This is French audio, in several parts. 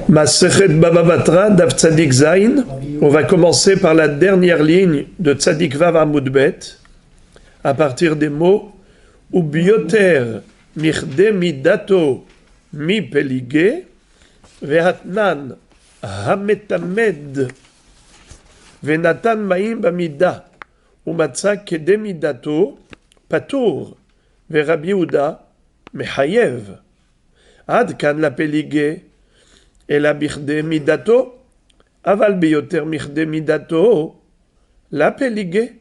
Masechet Baba Batra, Daf Tzadik Zain. On va commencer par la dernière ligne de Tzadik Vav Amud Bet, à partir des mots Ubioter Mirde Midato Mi Pelige, Vehatnan Hametamed, Venatan Maim Bamida, Umatsa Kede Midato, Patour, Verabi Yehuda, Mechayev. Ad kan la Pelige. Et la birde midato, aval bioter mirde midato, la pelige.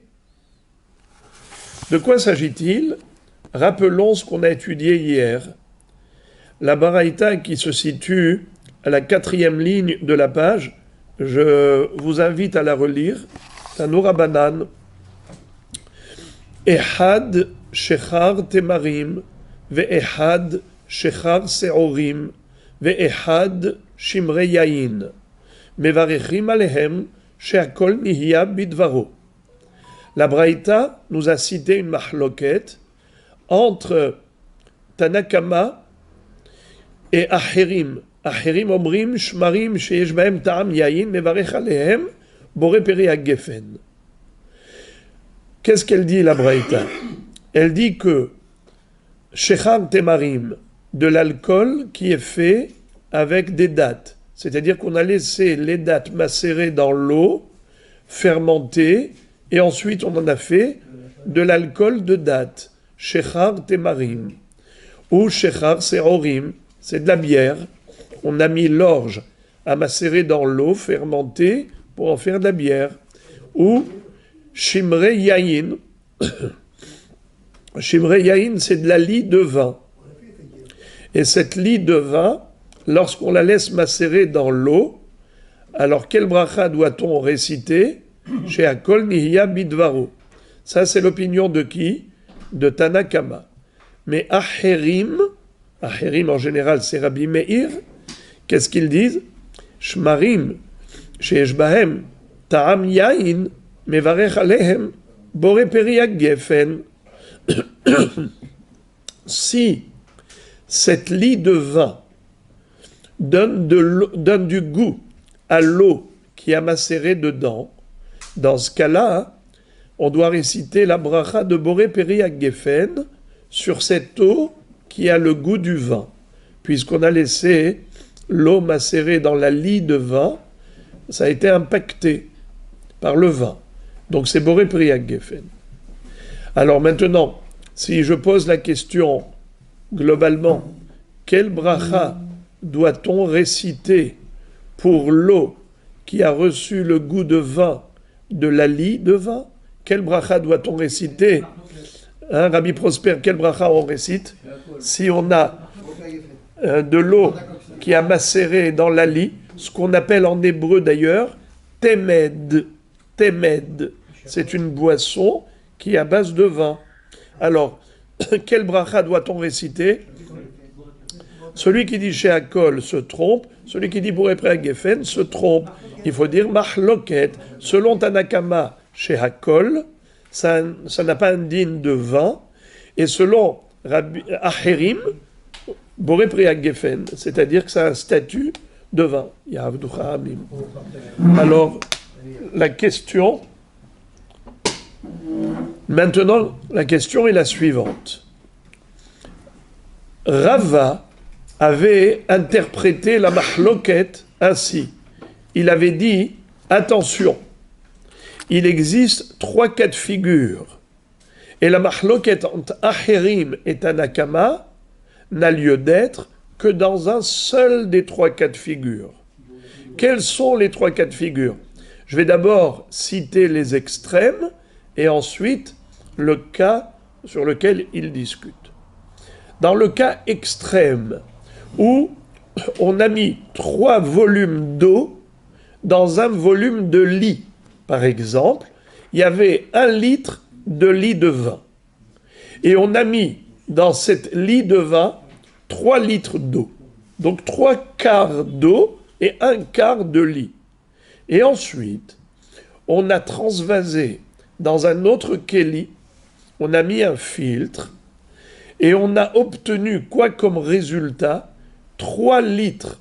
De quoi s'agit-il? Rappelons ce qu'on a étudié hier. La baraïta qui se situe à la 4e ligne de la page, je vous invite à la relire. Tanour Abanan. Ehad shechar temarim, ve'ehad shechar seorim, ve'ehad Shimrei Yain, Mevarechim Alehem, Sheakol Nihya Bidvaro. La Braïta nous a cité une mahloket entre Tanakama et Acherim. Acherim Omrim, Shmarim, Sheyesh Bahem Ta'am Yain, Mevarech Alehem, Boré Peri Geffen. Qu'est-ce qu'elle dit, la Braïta? Elle dit que Shechar Temarim, de l'alcool qui est fait avec des dattes. C'est-à-dire qu'on a laissé les dattes macérer dans l'eau, fermenter, et ensuite on en a fait de l'alcool de dattes. Shechar temarim. Ou shechar seorim, c'est de la bière. On a mis l'orge à macérer dans l'eau, fermenter, pour en faire de la bière. Ou shimrei yain. Shimrei yain, c'est de la lie de vin. Et cette lie de vin, lorsqu'on la laisse macérer dans l'eau, alors quel bracha doit-on réciter? Chez Akol Nihya Bidvaro. Ça, c'est l'opinion de qui? De Tanakama. Mais Acherim en général, c'est Rabbi Meir, qu'est-ce qu'ils disent? Shmarim, Sheyesh Bahem, Ta'am Yain, Mevarech Alehem, Boré Peri Geffen. Si cette lie de vin donne du goût à l'eau qui a macéré dedans, dans ce cas-là, on doit réciter la bracha de Boré Peri Geffen sur cette eau qui a le goût du vin, puisqu'on a laissé l'eau macérée dans la lie de vin, ça a été impacté par le vin. Donc c'est Boré Peri Geffen. Alors maintenant, si je pose la question globalement, quel bracha doit-on réciter pour l'eau qui a reçu le goût de vin de la lie de vin? Quel bracha doit-on réciter? Rabbi Prosper, quel bracha on récite? Si on a de l'eau qui a macéré dans la lie, ce qu'on appelle en hébreu d'ailleurs, temed. Temed, c'est une boisson qui est à base de vin. Alors, quel bracha doit-on réciter? Celui qui dit chez Akol se trompe, celui qui dit Boré Peri Geffen se trompe. Il faut dire Mahloket. Selon Tanakama, chez Akol, ça n'a pas un digne de vin. Et selon Acherim, Boré Peri Geffen, c'est-à-dire que ça a un statut de vin. Alors, la question. Maintenant, la question est la suivante. Rava avait interprété la mahloket ainsi. Il avait dit, attention, il existe 3 cas de figure. Et la mahloket entre Acherim et Tanakama n'a lieu d'être que dans un seul des 3 cas de figure. Quels sont les 3 cas de figure? Je vais d'abord citer les extrêmes et ensuite le cas sur lequel ils discutent. Dans le cas extrême, où on a mis 3 volumes d'eau dans un volume de lit. Par exemple, il y avait 1 litre de lit de vin. Et on a mis dans cette lit de vin 3 litres d'eau. Donc 3 quarts d'eau et 1 quart de lit. Et ensuite, on a transvasé dans un autre kéli, on a mis un filtre, et on a obtenu quoi comme résultat? 3 litres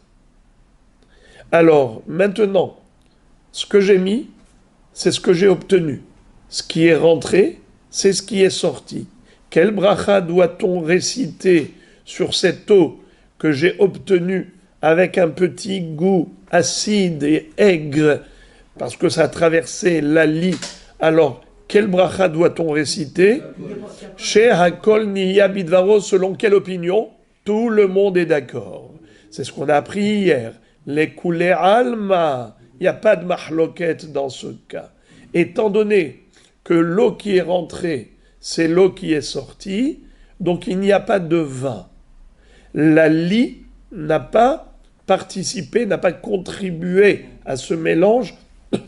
Alors, maintenant, ce que j'ai mis, c'est ce que j'ai obtenu. Ce qui est rentré, c'est ce qui est sorti. Quelle bracha doit-on réciter sur cette eau que j'ai obtenue avec un petit goût acide et aigre, parce que ça a traversé la lie? Alors, quelle bracha doit-on réciter? Chez Hakol Niya Bidvaro, selon quelle opinion? Tout le monde est d'accord. C'est ce qu'on a appris hier. Les coulées alma. Il n'y a pas de mahloket dans ce cas. Étant donné que l'eau qui est rentrée, c'est l'eau qui est sortie, donc il n'y a pas de vin. La lie n'a pas participé, n'a pas contribué à ce mélange. Il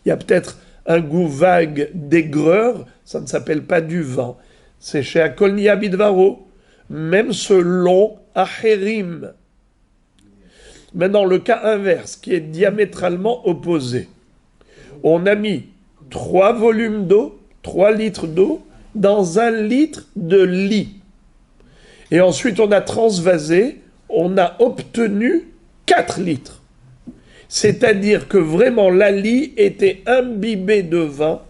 y a peut-être un goût vague d'aigreur, ça ne s'appelle pas du vin. C'est chez Akolni Abidvaro, même selon Acherim. Maintenant, le cas inverse, qui est diamétralement opposé. On a mis 3 volumes d'eau, 3 litres d'eau, dans 1 litre de lit. Et ensuite, on a transvasé, on a obtenu 4 litres. C'est-à-dire que vraiment, la lie était imbibée de vin,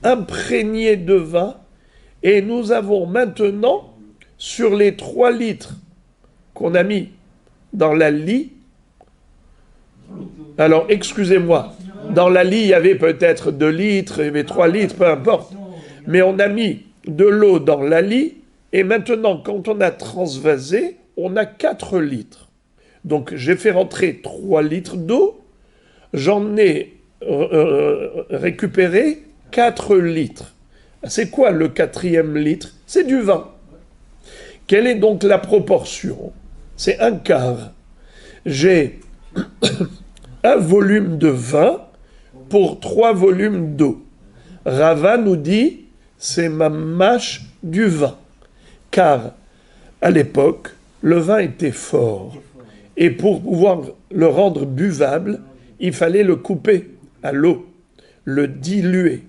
imprégnée de vin, et nous avons maintenant, sur les 3 litres qu'on a mis dans la lie, alors excusez-moi, dans la lie, il y avait peut-être 2 litres, il y avait 3 litres, peu importe, mais on a mis de l'eau dans la lie, et maintenant, quand on a transvasé, on a 4 litres. Donc j'ai fait rentrer 3 litres d'eau, j'en ai récupéré 4 litres. C'est quoi le 4e litre? C'est du vin. Quelle est donc la proportion? C'est 1/4. J'ai 1 volume de vin pour 3 volumes d'eau. Rava nous dit, c'est mamash du vin. Car, à l'époque, le vin était fort. Et pour pouvoir le rendre buvable, il fallait le couper à l'eau, le diluer.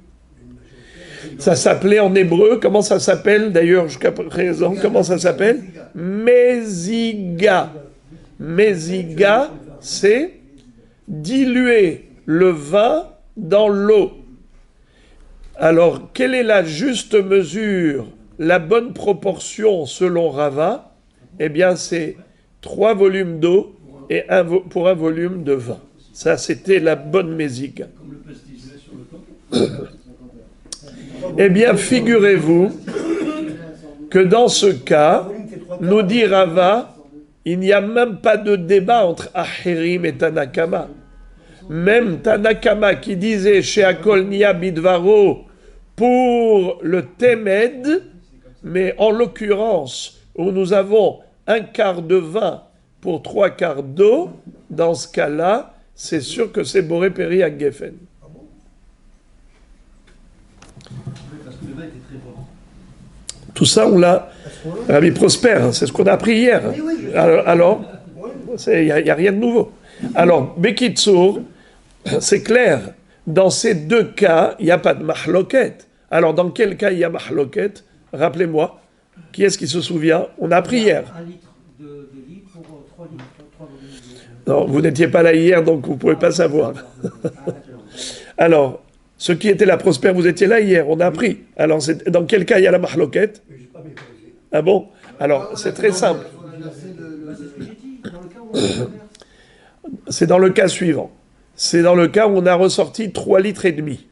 Ça s'appelait en hébreu, comment ça s'appelle d'ailleurs jusqu'à présent? Comment ça s'appelle? Meziga. Meziga, c'est diluer le vin dans l'eau. Alors, quelle est la juste mesure, la bonne proportion selon Rava? Eh bien, c'est 3 volumes d'eau et pour 1 volume de vin. Ça, c'était la bonne méziga. Eh bien, figurez-vous que dans ce cas, nous dit Rava, il n'y a même pas de débat entre Acherim et Tanakama. Même Tanakama qui disait chez Akol Niya Bidvaro pour le Temed, mais en l'occurrence, où nous avons 1/4 de vin pour 3/4 d'eau, dans ce cas-là, c'est sûr que c'est Boré Péri à Geffen. Tout ça, on l'a. Rabbi Prosper, c'est ce qu'on a appris hier. Alors, il n'y a rien de nouveau. Alors, Bekitsour, c'est clair. Dans ces 2 cas, il n'y a pas de mahloket. Alors, dans quel cas il y a mahloket? Rappelez-moi. Qui est-ce qui se souvient? On a appris hier. 1 litre de lit pour 3 litres. Non, vous n'étiez pas là hier, donc vous ne pouvez pas savoir. Alors, ceux qui étaient là, Prosper, vous étiez là hier, on a appris. Alors, dans quel cas il y a la mahloket? Ah bon? Alors, c'est très simple. C'est dans le cas suivant. C'est dans le cas où on a ressorti 3 litres et demi.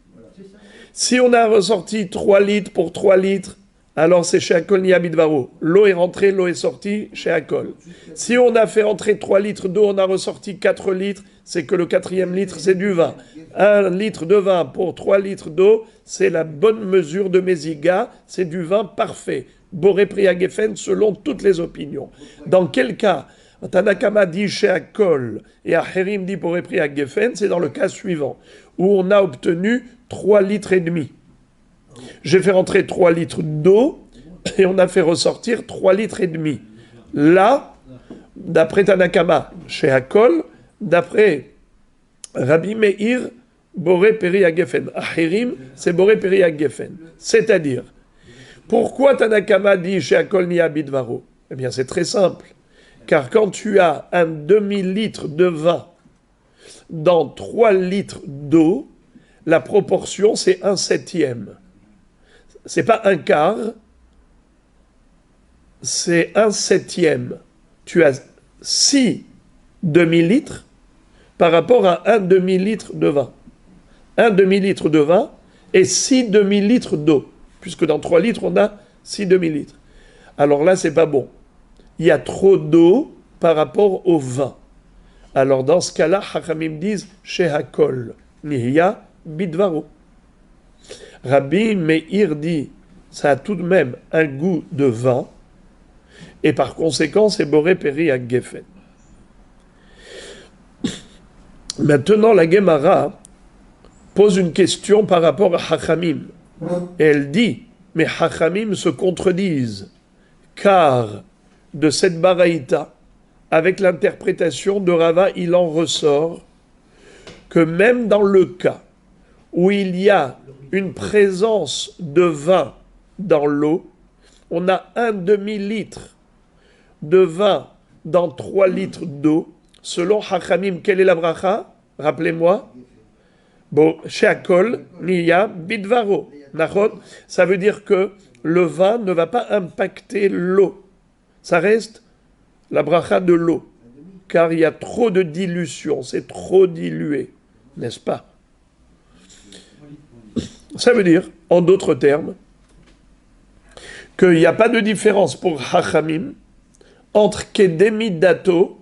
Si on a ressorti 3 litres pour 3 litres, alors c'est chez Akol Niya Bidvaro. L'eau est rentrée, l'eau est sortie chez Akol. Si on a fait rentrer 3 litres d'eau, on a ressorti 4 litres, c'est que le 4e litre, c'est du vin. 1 litre de vin pour 3 litres d'eau, c'est la bonne mesure de Meziga, c'est du vin parfait. Boré Pri à Geffen, selon toutes les opinions. Dans quel cas Tanakama dit chez Akol et Acherim dit Boré Pri à Geffen, c'est dans le cas suivant, où on a obtenu 3 litres et demi. J'ai fait rentrer 3 litres d'eau et on a fait ressortir 3 litres et demi. Là, d'après Tanakama, chez Akol, d'après Rabbi Meir, Boré Péri à Geffen. Acherim, c'est Boré Péri à Geffen. C'est-à-dire, pourquoi Tanakama dit chez Akol Niya Bidvaro? Eh bien, c'est très simple. Car quand tu as un demi-litre de vin dans 3 litres d'eau, la proportion c'est 1/7. C'est pas un quart, c'est 1/7. Tu as 6 demi-litres par rapport à 1 demi-litre de vin. 1 demi-litre de vin et 6 demi-litres d'eau, puisque dans 3 litres, on a 6 demi-litres. Alors là, c'est pas bon. Il y a trop d'eau par rapport au vin. Alors dans ce cas-là, Hachamim disent Shehakol Nihya Bidvaro. Rabbi Meir dit ça a tout de même un goût de vin et par conséquent c'est Boré Péri à Geffen. Maintenant la Gemara pose une question par rapport à Hachamim et elle dit mais Hachamim se contredisent car de cette baraïta avec l'interprétation de Rava il en ressort que même dans le cas où il y a une présence de vin dans l'eau, on a 1 demi-litre de vin dans 3 litres d'eau. Selon Hachamim, quelle est la bracha? Rappelez-moi. Bon, Sheakol, Niya, Bidvaro. Ça veut dire que le vin ne va pas impacter l'eau. Ça reste la bracha de l'eau. Car il y a trop de dilution, c'est trop dilué. N'est-ce pas? Ça veut dire, en d'autres termes, qu'il n'y a pas de différence pour Hachamim entre Kedemi Dato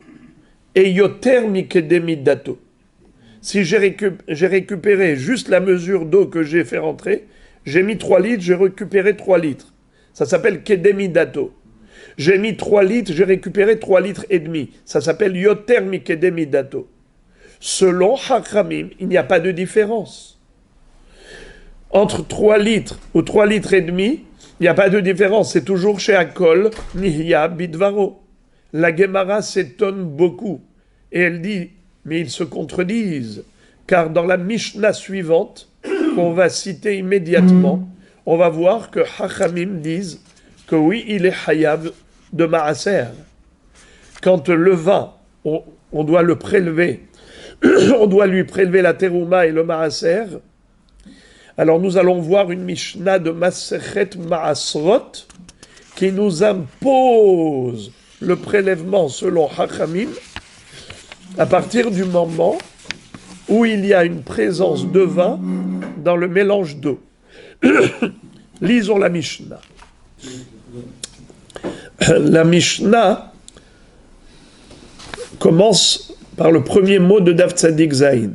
et Yoter mi Kedemi Dato. Si j'ai récupéré juste la mesure d'eau que j'ai fait rentrer, j'ai mis 3 litres, j'ai récupéré 3 litres. Ça s'appelle Kedemi Dato. J'ai mis 3 litres, j'ai récupéré 3 litres et demi. Ça s'appelle Yoter mi Kedemi Dato. Selon Hachamim, il n'y a pas de différence. Entre 3 litres ou 3 litres et demi, il n'y a pas de différence. C'est toujours chez Akol, Nihya, Bidvaro. La Gemara s'étonne beaucoup. Et elle dit, mais ils se contredisent. Car dans la Mishnah suivante, qu'on va citer immédiatement, on va voir que Hachamim disent que oui, il est Hayav de Maaser. Quand le vin, on doit le prélever, on doit lui prélever la terouma et le Maaser. Alors nous allons voir une Mishnah de Masechet Maasrot qui nous impose le prélèvement selon Hachamim à partir du moment où il y a une présence de vin dans le mélange d'eau. Lisons la Mishnah. La Mishnah commence par le premier mot de Daf Tzadik Zayin.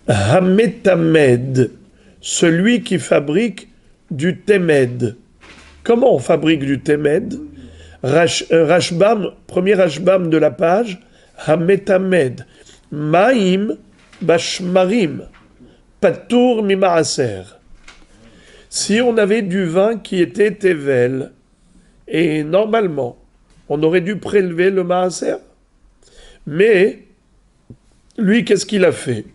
Hametamed, celui qui fabrique du temed. Comment on fabrique du temed? Rashbam, premier Rashbam de la page, Hametamed, Maim Bashmarim, Patour Mimaaser. Si on avait du vin qui était Tevel, et normalement, on aurait dû prélever le Maaser, mais lui, qu'est-ce qu'il a fait?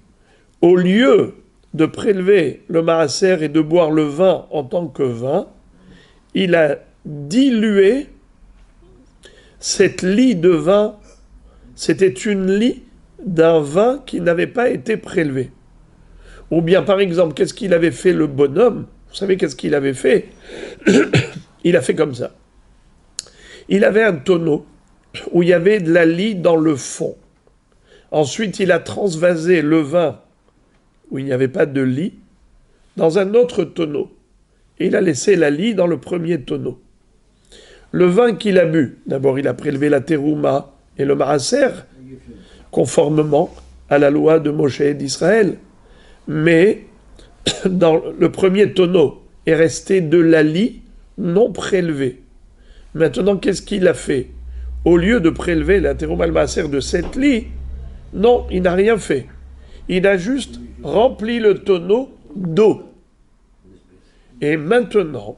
Au lieu de prélever le Maaser et de boire le vin en tant que vin, il a dilué cette lie de vin. C'était une lie d'un vin qui n'avait pas été prélevé. Ou bien, par exemple, qu'est-ce qu'il avait fait le bonhomme? Vous savez qu'est-ce qu'il avait fait? Il a fait comme ça. Il avait un tonneau où il y avait de la lie dans le fond. Ensuite, il a transvasé le vin où il n'y avait pas de lie dans un autre tonneau. Et il a laissé la lie dans le premier tonneau. Le vin qu'il a bu, d'abord il a prélevé la terouma et le maaser, conformément à la loi de Moshe et d'Israël. Mais dans le premier tonneau est resté de la lie non prélevée. Maintenant, qu'est-ce qu'il a fait? Au lieu de prélever la terouma et le maaser de cette lie, non, il n'a rien fait. Il a juste rempli le tonneau d'eau. Et maintenant,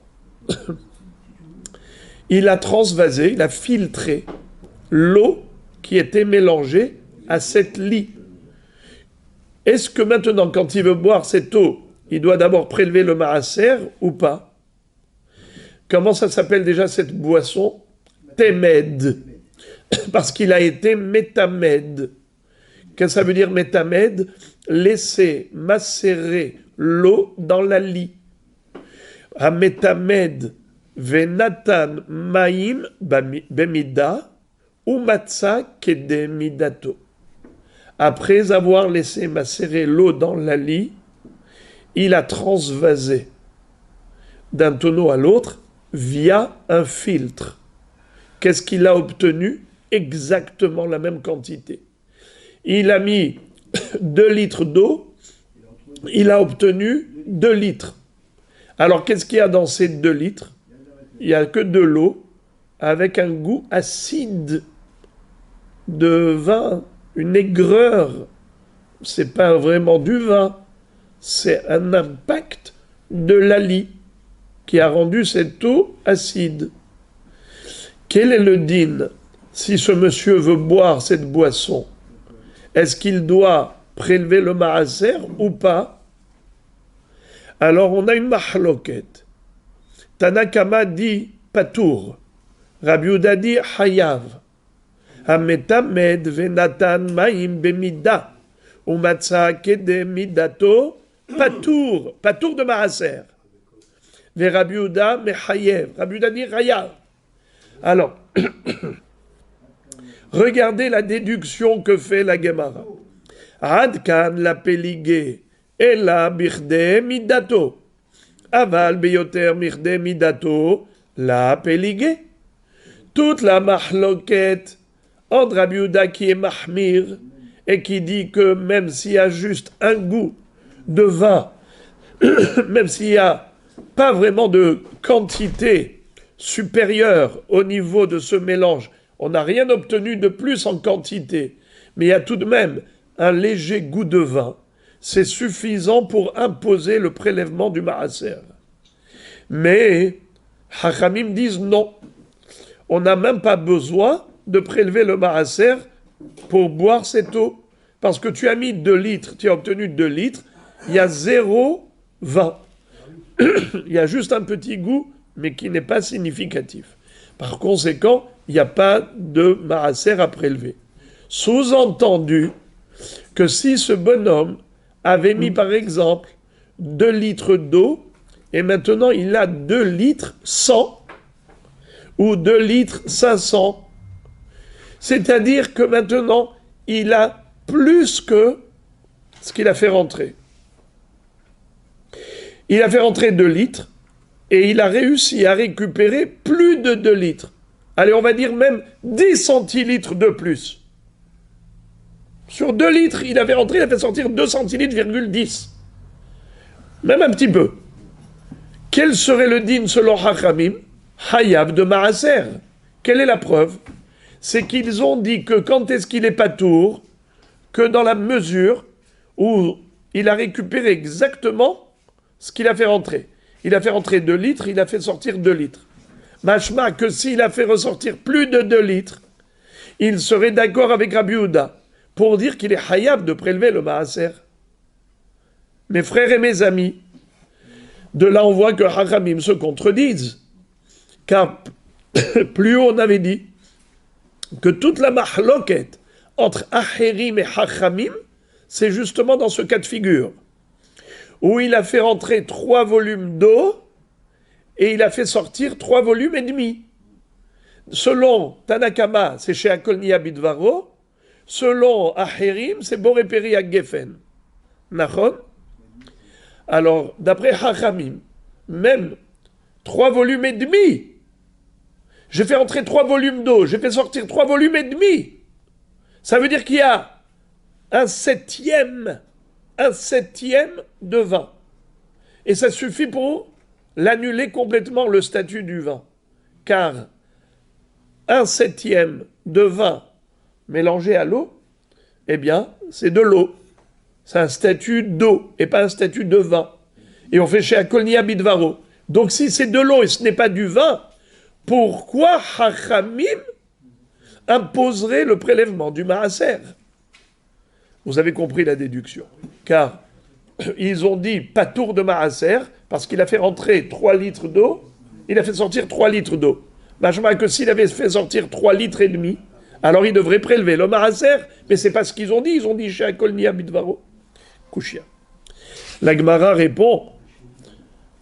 il a transvasé, il a filtré l'eau qui était mélangée à cette lie. Est-ce que maintenant, quand il veut boire cette eau, il doit d'abord prélever le maaser ou pas? Comment ça s'appelle déjà cette boisson? Temed. Parce qu'il a été métamed. Qu'est-ce que ça veut dire metamed? Laisser macérer l'eau dans la lie. Hametamed venatan maim bemida ou matza kedemidato. Après avoir laissé macérer l'eau dans la lie, il a transvasé d'un tonneau à l'autre via un filtre. Qu'est-ce qu'il a obtenu? Exactement la même quantité. Il a mis 2 litres d'eau, il a obtenu 2 litres. Alors qu'est-ce qu'il y a dans ces 2 litres? Il n'y a que de l'eau avec un goût acide de vin, une aigreur. C'est pas vraiment du vin, c'est un impact de la lie qui a rendu cette eau acide. Quel est le din si ce monsieur veut boire cette boisson? Est-ce qu'il doit prélever le maaser ou pas? Alors on a une mahloket. Tanakama dit patour. Rabbi Yehuda dit hayav. Hametamed venatan maim bemida. Umatza kedemidato patour. Patour de maaser. Ve Rabbi Yehuda mechayev. Rabbi Yehuda dit hayav. Alors, regardez la déduction que fait la Gemara. Adkan la peligé et la birde midato. Aval beyoter mirde midato la peligé. Toute la mahloket entre Rabbi Yehuda qui est mahmir et qui dit que même s'il y a juste un goût de vin, même s'il n'y a pas vraiment de quantité supérieure au niveau de ce mélange, on n'a rien obtenu de plus en quantité, mais il y a tout de même un léger goût de vin, c'est suffisant pour imposer le prélèvement du maaser. Mais Hachamim disent non, on n'a même pas besoin de prélever le maaser pour boire cette eau, parce que tu as mis 2 litres, tu as obtenu 2 litres, il y a 0 vin. Il y a juste un petit goût, mais qui n'est pas significatif. Par conséquent, il n'y a pas de maaser à prélever. Sous-entendu que si ce bonhomme avait mis par exemple 2 litres d'eau et maintenant il a 2 litres 100 ou 2 litres 500, c'est-à-dire que maintenant il a plus que ce qu'il a fait rentrer. Il a fait rentrer 2 litres et il a réussi à récupérer plus de 2 litres. Allez, on va dire même 10 centilitres de plus. Sur 2 litres, il avait rentré, il a fait sortir 2 centilitres,10. Même un petit peu. Quel serait le din selon Hachamim? Hayav de maaser. Quelle est la preuve? C'est qu'ils ont dit que quand est-ce qu'il est patour? Que dans la mesure où il a récupéré exactement ce qu'il a fait rentrer. Il a fait rentrer 2 litres, il a fait sortir 2 litres. Mashma que s'il a fait ressortir plus de 2 litres, il serait d'accord avec Rabbi Yehuda pour dire qu'il est hayab de prélever le maaser. Mes frères et mes amis, de là on voit que Hachamim se contredisent. Car plus haut on avait dit que toute la mahloket entre Acherim et Hachamim, c'est justement dans ce cas de figure, où il a fait rentrer 3 volumes d'eau et il a fait sortir 3 volumes et demi. Selon Tanakama, c'est chez Akolnia Bidvaro. Selon Acherim, c'est Boréperi à Geffen. Nachon? Alors, d'après Hachamim, même 3 volumes et demi. J'ai fait entrer 3 volumes d'eau, j'ai fait sortir 3 volumes et demi. Ça veut dire qu'il y a un septième de vin. Et ça suffit pour l'annuler complètement le statut du vin. Car un septième de vin mélangé à l'eau, eh bien, c'est de l'eau. C'est un statut d'eau et pas un statut de vin. Et on fait chez Akolnia Bidvaro. Donc si c'est de l'eau et ce n'est pas du vin, pourquoi Hachamim imposerait le prélèvement du maaser? Vous avez compris la déduction. Car ils ont dit patour de maaser parce qu'il a fait rentrer 3 litres d'eau, il a fait sortir 3 litres d'eau. Machma que s'il avait fait sortir 3 litres et demi, Alors il devrait prélever le maaser, mais c'est pas ce qu'ils ont dit. Ils ont dit chez Akolnia Bidvaro. Kushia. La Gemara répond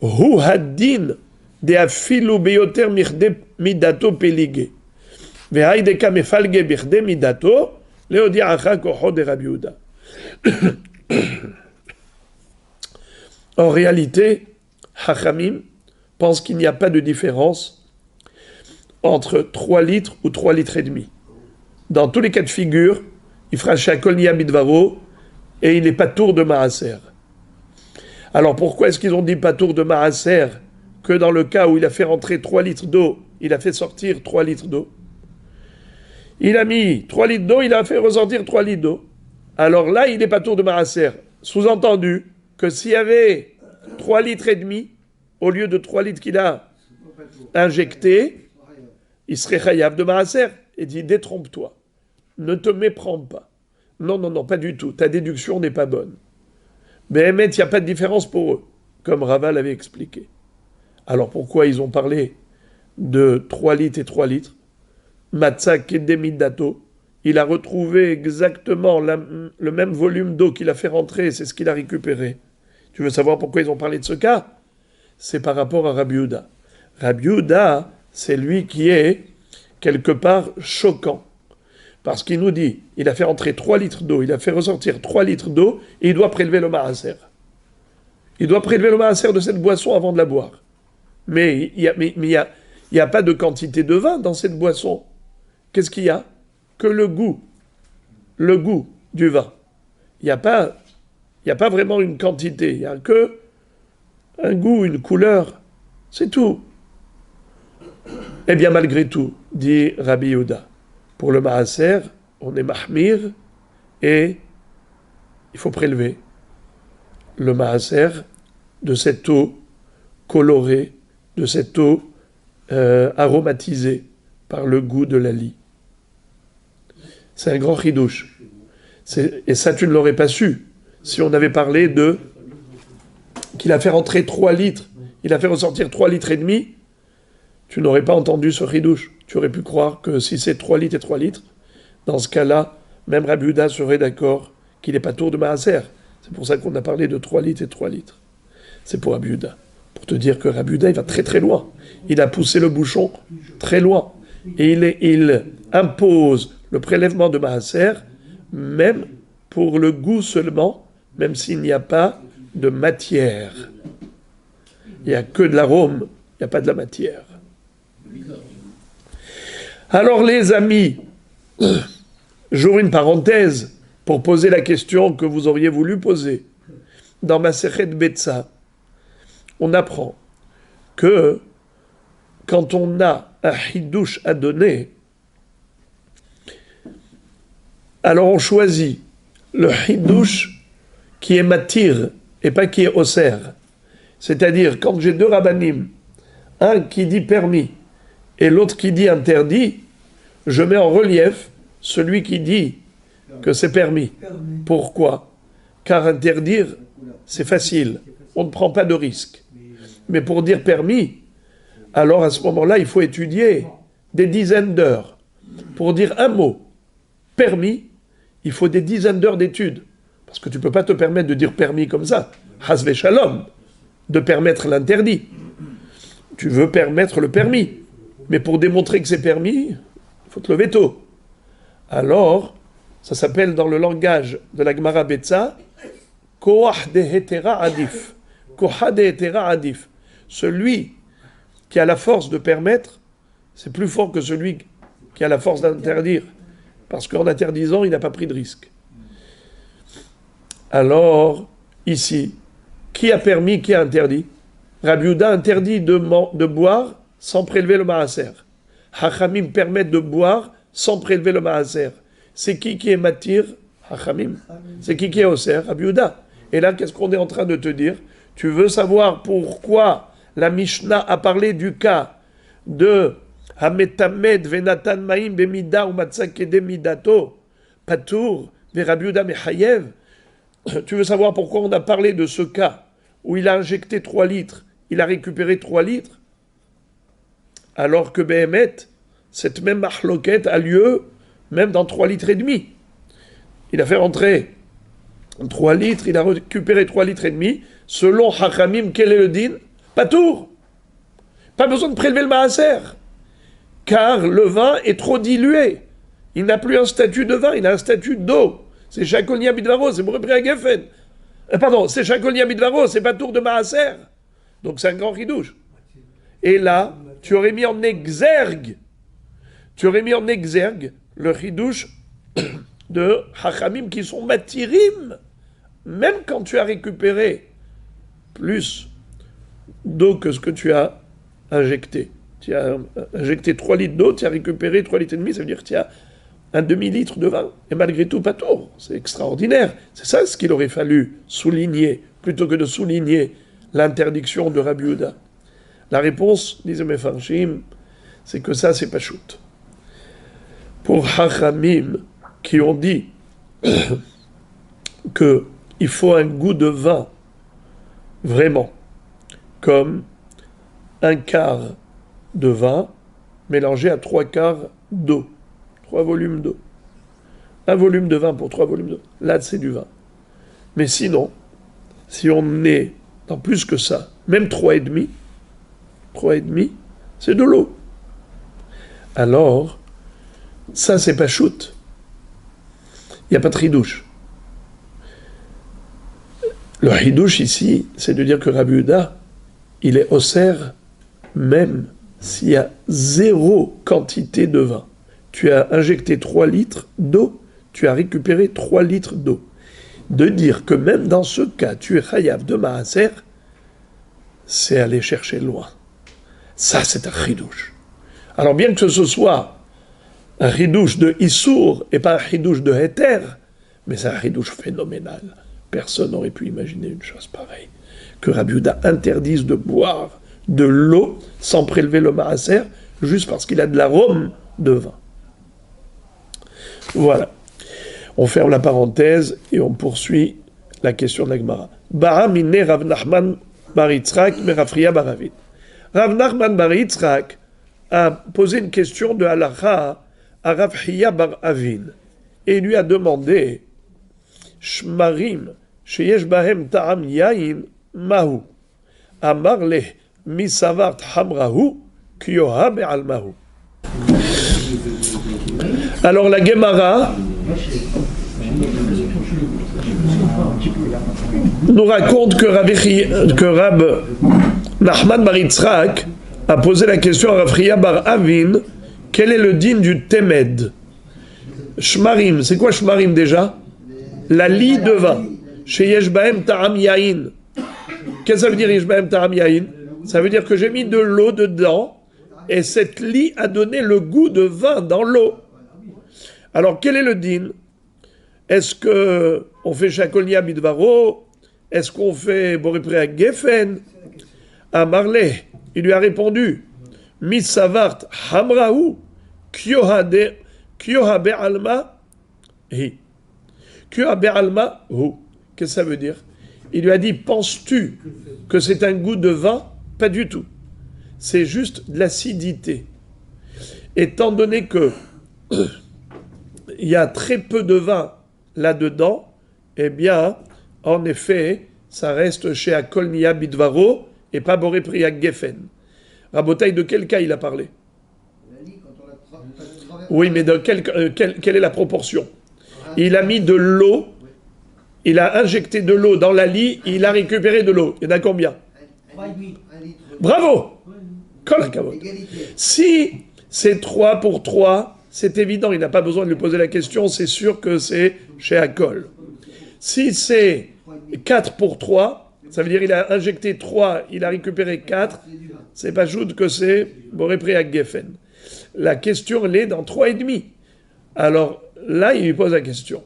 Hu haddin de afilu beyoter mirde midato pelige. Vehaideka mefalge birde midato, leodiacha kocho de Rabbi Yehuda. En réalité, Hachamim pense qu'il n'y a pas de différence entre 3 litres ou 3 litres et demi. Dans tous les cas de figure, il fera Shakol Niya Bidvaro et il n'est pas tour de Maaser. Alors pourquoi est-ce qu'ils ont dit pas tour de Maaser que dans le cas où il a fait rentrer 3 litres d'eau, il a fait sortir 3 litres d'eau? Il a mis 3 litres d'eau, il a fait ressortir 3 litres d'eau. Alors là, il n'est pas tour de Maaser. Sous-entendu que s'il y avait 3 litres et demi, au lieu de 3 litres qu'il a injecté, il serait chayav de Maaser. Et dit, détrompe-toi. Ne te méprends pas. Non, non, non, pas du tout. Ta déduction n'est pas bonne. Mais il n'y a pas de différence pour eux, comme Rava l'avait expliqué. Alors pourquoi ils ont parlé de 3 litres et 3 litres? Matzah Kedemidato, il a retrouvé exactement le même volume d'eau qu'il a fait rentrer, c'est ce qu'il a récupéré. Tu veux savoir pourquoi ils ont parlé de ce cas? C'est par rapport à Rabbi Yehuda. Rabbi Yehuda, c'est lui qui est quelque part choquant. Parce qu'il nous dit, il a fait rentrer 3 litres d'eau, il a fait ressortir 3 litres d'eau, et il doit prélever le maaser. Il doit prélever le maaser de cette boisson avant de la boire. Mais il n'y a pas de quantité de vin dans cette boisson. Qu'est-ce qu'il y a? Que le goût du vin. Il n'y a pas vraiment une quantité, il n'y a que un goût, une couleur, c'est tout. Eh bien, malgré tout, dit Rabbi Yehuda, pour le maaser, on est mahmir et il faut prélever le maaser de cette eau colorée, de cette eau aromatisée par le goût de la lie. C'est un grand chidouche. Et ça, tu ne l'aurais pas su si on avait parlé de qu'il a fait rentrer 3 litres, il a fait ressortir 3 litres et demi. Tu n'aurais pas entendu ce chidouche. Tu aurais pu croire que si c'est 3 litres et 3 litres, dans ce cas-là, même Rabbi Yehuda serait d'accord qu'il n'est pas tour de maaser. C'est pour ça qu'on a parlé de 3 litres et 3 litres. C'est pour Rabbi Yehuda. Pour te dire que Rabbi Yehuda, il va très très loin. Il a poussé le bouchon très loin. Et il impose le prélèvement de maaser, même pour le goût seulement, même s'il n'y a pas de matière. Il n'y a que de l'arôme, il n'y a pas de la matière. Alors les amis, j'ouvre une parenthèse pour poser la question que vous auriez voulu poser. Dans Masechet Betsa, on apprend que quand on a un hidouche à donner, alors on choisit le hidouche qui est matir et pas qui est osser. C'est-à-dire, quand j'ai 2 rabbanim, un qui dit permis et l'autre qui dit interdit, je mets en relief celui qui dit que c'est permis. Pourquoi? Car interdire, c'est facile. On ne prend pas de risque. Mais pour dire permis, alors à ce moment-là, il faut étudier des dizaines d'heures. Pour dire un mot, permis, il faut des dizaines d'heures d'études. Parce que tu ne peux pas te permettre de dire permis comme ça. Hasve shalom, de permettre l'interdit. Tu veux permettre le permis. Mais pour démontrer que c'est permis, il faut te lever tôt. Alors, ça s'appelle dans le langage de la Gemara Betsa, Koach de Hetera Adif. Koach de Hetera Adif. Celui qui a la force de permettre, c'est plus fort que celui qui a la force d'interdire. Parce qu'en interdisant, il n'a pas pris de risque. Alors, ici, qui a permis, qui a interdit? Rabbi Yehuda interdit de boire sans prélever le maaser. Hachamim permettent de boire sans prélever le maaser. C'est qui est matir? Hachamim. C'est qui est osser? Rabbi Yehuda. Et là, qu'est-ce qu'on est en train de te dire? Tu veux savoir pourquoi la Mishnah a parlé du cas de Hametamed venatan maim bemida ou matzah kedemidato patour ve Rabbi Yehuda mechayev? Tu veux savoir pourquoi on a parlé de ce cas où il a injecté 3 litres, il a récupéré 3 litres, alors que Behemet, cette même mahloket a lieu même dans 3 litres et demi. Il a fait rentrer 3 litres, il a récupéré 3 litres et demi. Selon Hachamim, quel est le din? Patour. Pas besoin de prélever le maaser. Car le vin est trop dilué. Il n'a plus un statut de vin, il a un statut d'eau. C'est Shakonia Bidvaro, c'est Boré à Geffen. Pardon, c'est Shakonia Bidvaro, c'est Patour de maaser. Donc c'est un grand ridouche. Et là, tu aurais mis en exergue le ridouche de Hachamim qui sont matirim. Même quand tu as récupéré plus d'eau que ce que tu as injecté. Tu as injecté 3 litres d'eau, tu as récupéré 3 litres et demi, ça veut dire que tu as un demi-litre de vin. Et malgré tout, pas tôt. C'est extraordinaire. C'est ça ce qu'il aurait fallu souligner, plutôt que de souligner l'interdiction de Rabbi Yehuda. La réponse, disait Mefarshim, c'est que ça, c'est pas shoot. Pour Hachamim, qui ont dit qu'il faut un goût de vin, vraiment, comme un quart de vin mélangé à 3 quarts d'eau, 3 volumes d'eau. Un volume de vin pour 3 volumes d'eau. Là, c'est du vin. Mais sinon, si on est dans plus que ça, même 3,5, c'est de l'eau. Alors, ça, c'est pas shoot. Il n'y a pas de ridouche. Le ridouche ici, c'est de dire que Rabbi Yehuda, il est osser même s'il y a 0 quantité de vin. Tu as injecté 3 litres d'eau, tu as récupéré 3 litres d'eau. De dire que même dans ce cas, tu es chayav de maaser, c'est aller chercher loin. Ça, c'est un ridouche. Alors bien que ce soit un ridouche de Issour et pas un ridouche de Heter, mais c'est un ridouche phénoménal. Personne n'aurait pu imaginer une chose pareille. Que Rabbi Yehuda interdise de boire de l'eau sans prélever le maaser, juste parce qu'il a de l'arôme de vin. Voilà. On ferme la parenthèse et on poursuit la question de la Gemara. Bara minne Rav Nachman bar Yitzhak merafriya baravit. Rav Nachman bar Yitzhak a posé une question de halakha à Rav Hiya bar Avin et lui a demandé Shmarim sheyesh bahem ta'am yain mahu amar le misavart hamrahu kyoha be'almahu. Alors la Gemara nous raconte que Rab Nachman bar Yitzhak a posé la question à Rav Hiya bar Avin, quel est le din du temed? Shmarim, c'est quoi shmarim déjà? La lie de vin. Chez Yesh Bahem Ta'am Yain. Qu'est-ce que ça veut dire Yesh Bahem Ta'am Yain? Ça veut dire que j'ai mis de l'eau dedans et cette lie a donné le goût de vin dans l'eau. Alors quel est le din? Est-ce que on fait Shakolnia Bidvaro? Est-ce qu'on fait Borépréa Geffen? À Marley, il lui a répondu Misavart Hamrahu Kyoha Be'alma Hi. Kyoha Be'alma Hu. Qu'est-ce que ça veut dire? Il lui a dit penses-tu que c'est un goût de vin? Pas du tout. C'est juste de l'acidité. Étant donné que il y a très peu de vin là-dedans, eh bien, en effet, ça reste chez Akolnia Bidvaro et pas Borépréa Geffen. Rabotaï, de quel cas il a parlé? Oui, mais de quelle est la proportion? Il a mis de l'eau, il a injecté de l'eau dans la lie, il a récupéré de l'eau. Il y en a combien? Bravo! Si c'est 3 pour 3, c'est évident, il n'a pas besoin de lui poser la question, c'est sûr que c'est chez Akol. Si c'est 4 pour 3, ça veut dire qu'il a injecté 3, il a récupéré 4, c'est pas juste que c'est Borépréa Geffen. La question, elle est dans 3,5. Alors là, il lui pose la question.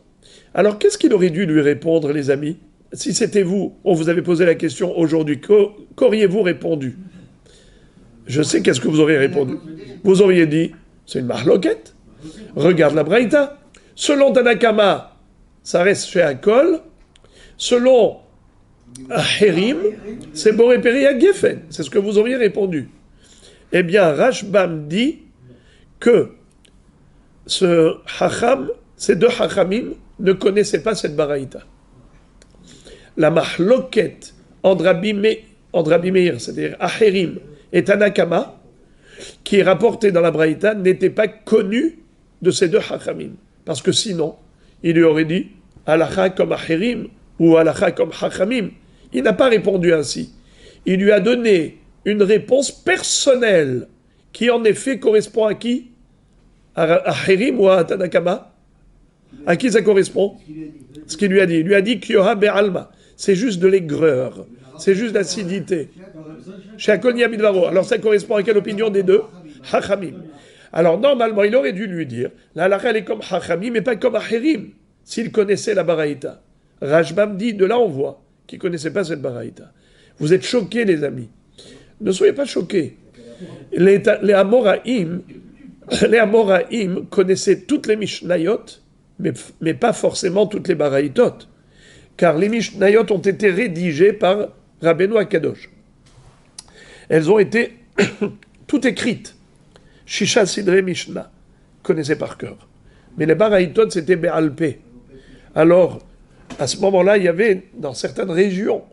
Alors qu'est-ce qu'il aurait dû lui répondre, les amis? Si c'était vous, on vous avait posé la question aujourd'hui, qu'auriez-vous répondu? Je sais qu'est-ce que vous auriez répondu. Vous auriez dit, c'est une marloquette. Regarde la Braïta. Selon Tanakama, ça reste chez Akol. Selon Ahérim, c'est Borépéria Geffen. C'est ce que vous auriez répondu. Eh bien, Rashbam dit que ce Hacham, ces deux Hachamim ne connaissaient pas cette baraïta. La mahloket entre Rabbi Meir, c'est-à-dire Acherim et Tanakama, qui est rapporté dans la baraïta, n'était pas connue de ces deux Hachamim. Parce que sinon, il lui aurait dit Halacha comme Acherim ou Halacha comme Hachamim. Il n'a pas répondu ainsi. Il lui a donné une réponse personnelle qui en effet correspond à qui? À Acherim ou à Tanakama? À qui ça correspond? Ce qu'il lui a dit. Il lui a dit Kyoha Be'alma. C'est juste de l'aigreur. C'est juste d'acidité. Alors ça correspond à quelle opinion des deux? Hachamim. Alors normalement, il aurait dû lui dire la halakha elle est comme Hachamim, mais pas comme Acherim, s'il connaissait la baraïta. Rajbam dit, de là on voit qu'il ne connaissait pas cette baraïta. Vous êtes choqués, les amis. Ne soyez pas choqués. Les Amoraïm connaissaient toutes les Mishnayot, mais pas forcément toutes les baraïtot. Car les Mishnayot ont été rédigées par Rabbeinu Akadosh. Elles ont été toutes écrites. Shisha Sidre Mishnah, connaissez par cœur. Mais les baraïtot, c'était Be'alpé. Alors, à ce moment-là, il y avait, dans certaines régions,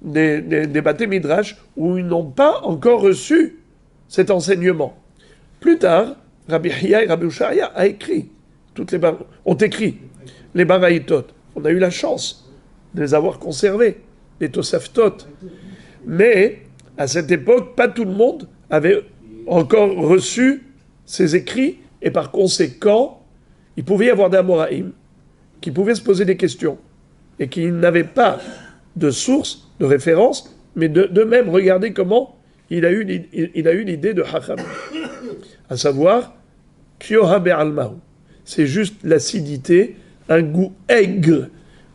des Baté Midrash où ils n'ont pas encore reçu cet enseignement. Plus tard, Rabbi Hiya et Rabbi Ushaya ont écrit les baraïtot. On a eu la chance de les avoir conservés, les Tosaftot. Mais, à cette époque, pas tout le monde avait encore reçu ces écrits, et par conséquent, il pouvait y avoir des Amoraïm qui pouvaient se poser des questions, et qui n'avaient pas de source, de référence, mais de même, regardez comment il a eu l'idée de Hacham, à savoir, Kyoha Be'almahu. C'est juste l'acidité, un goût aigre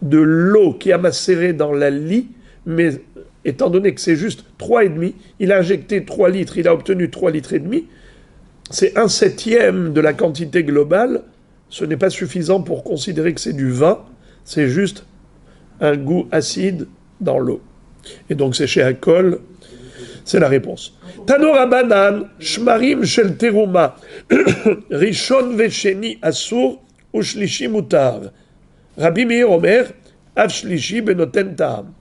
de l'eau qui a macéré dans la lie, mais étant donné que c'est juste 3,5, il a injecté 3 litres, il a obtenu 3,5 litres, c'est 1/7 de la quantité globale, ce n'est pas suffisant pour considérer que c'est du vin, c'est juste un goût acide dans l'eau. Et donc c'est chez Hakol, c'est la réponse. Tanora Banan, Shmarim Shel Teruma, Rishon Vesheni Asur, Ushlishi Mutar. Rabbi Meir Omer, Avshlishi Benoten Ta'am.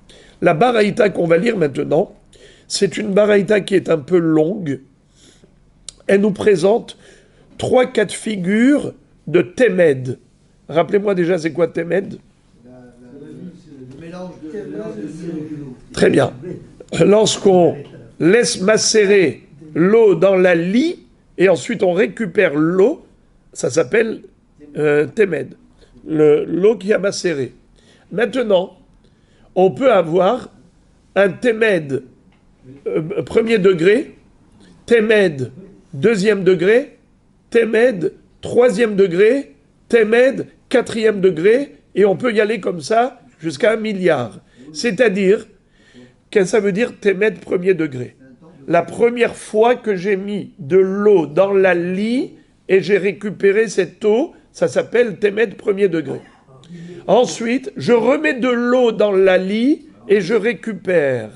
La baraïta qu'on va lire maintenant, c'est une baraïta qui est un peu longue. Elle nous présente 3 cas de figure de Temed. Rappelez-moi déjà, c'est quoi Temed? Le mélange de l'eau. Très bien. Lorsqu'on laisse macérer l'eau dans la lie et ensuite on récupère l'eau, ça s'appelle Temed. L'eau qui a macéré. Maintenant, on peut avoir un Temed premier degré, Temed deuxième degré, Temed troisième degré, Temed quatrième degré, et on peut y aller comme ça jusqu'à 1 milliard. C'est-à-dire, qu'est-ce que ça veut dire Temed premier degré? La première fois que j'ai mis de l'eau dans la lie et j'ai récupéré cette eau, ça s'appelle Temed premier degré. Ensuite, je remets de l'eau dans la lie et je récupère.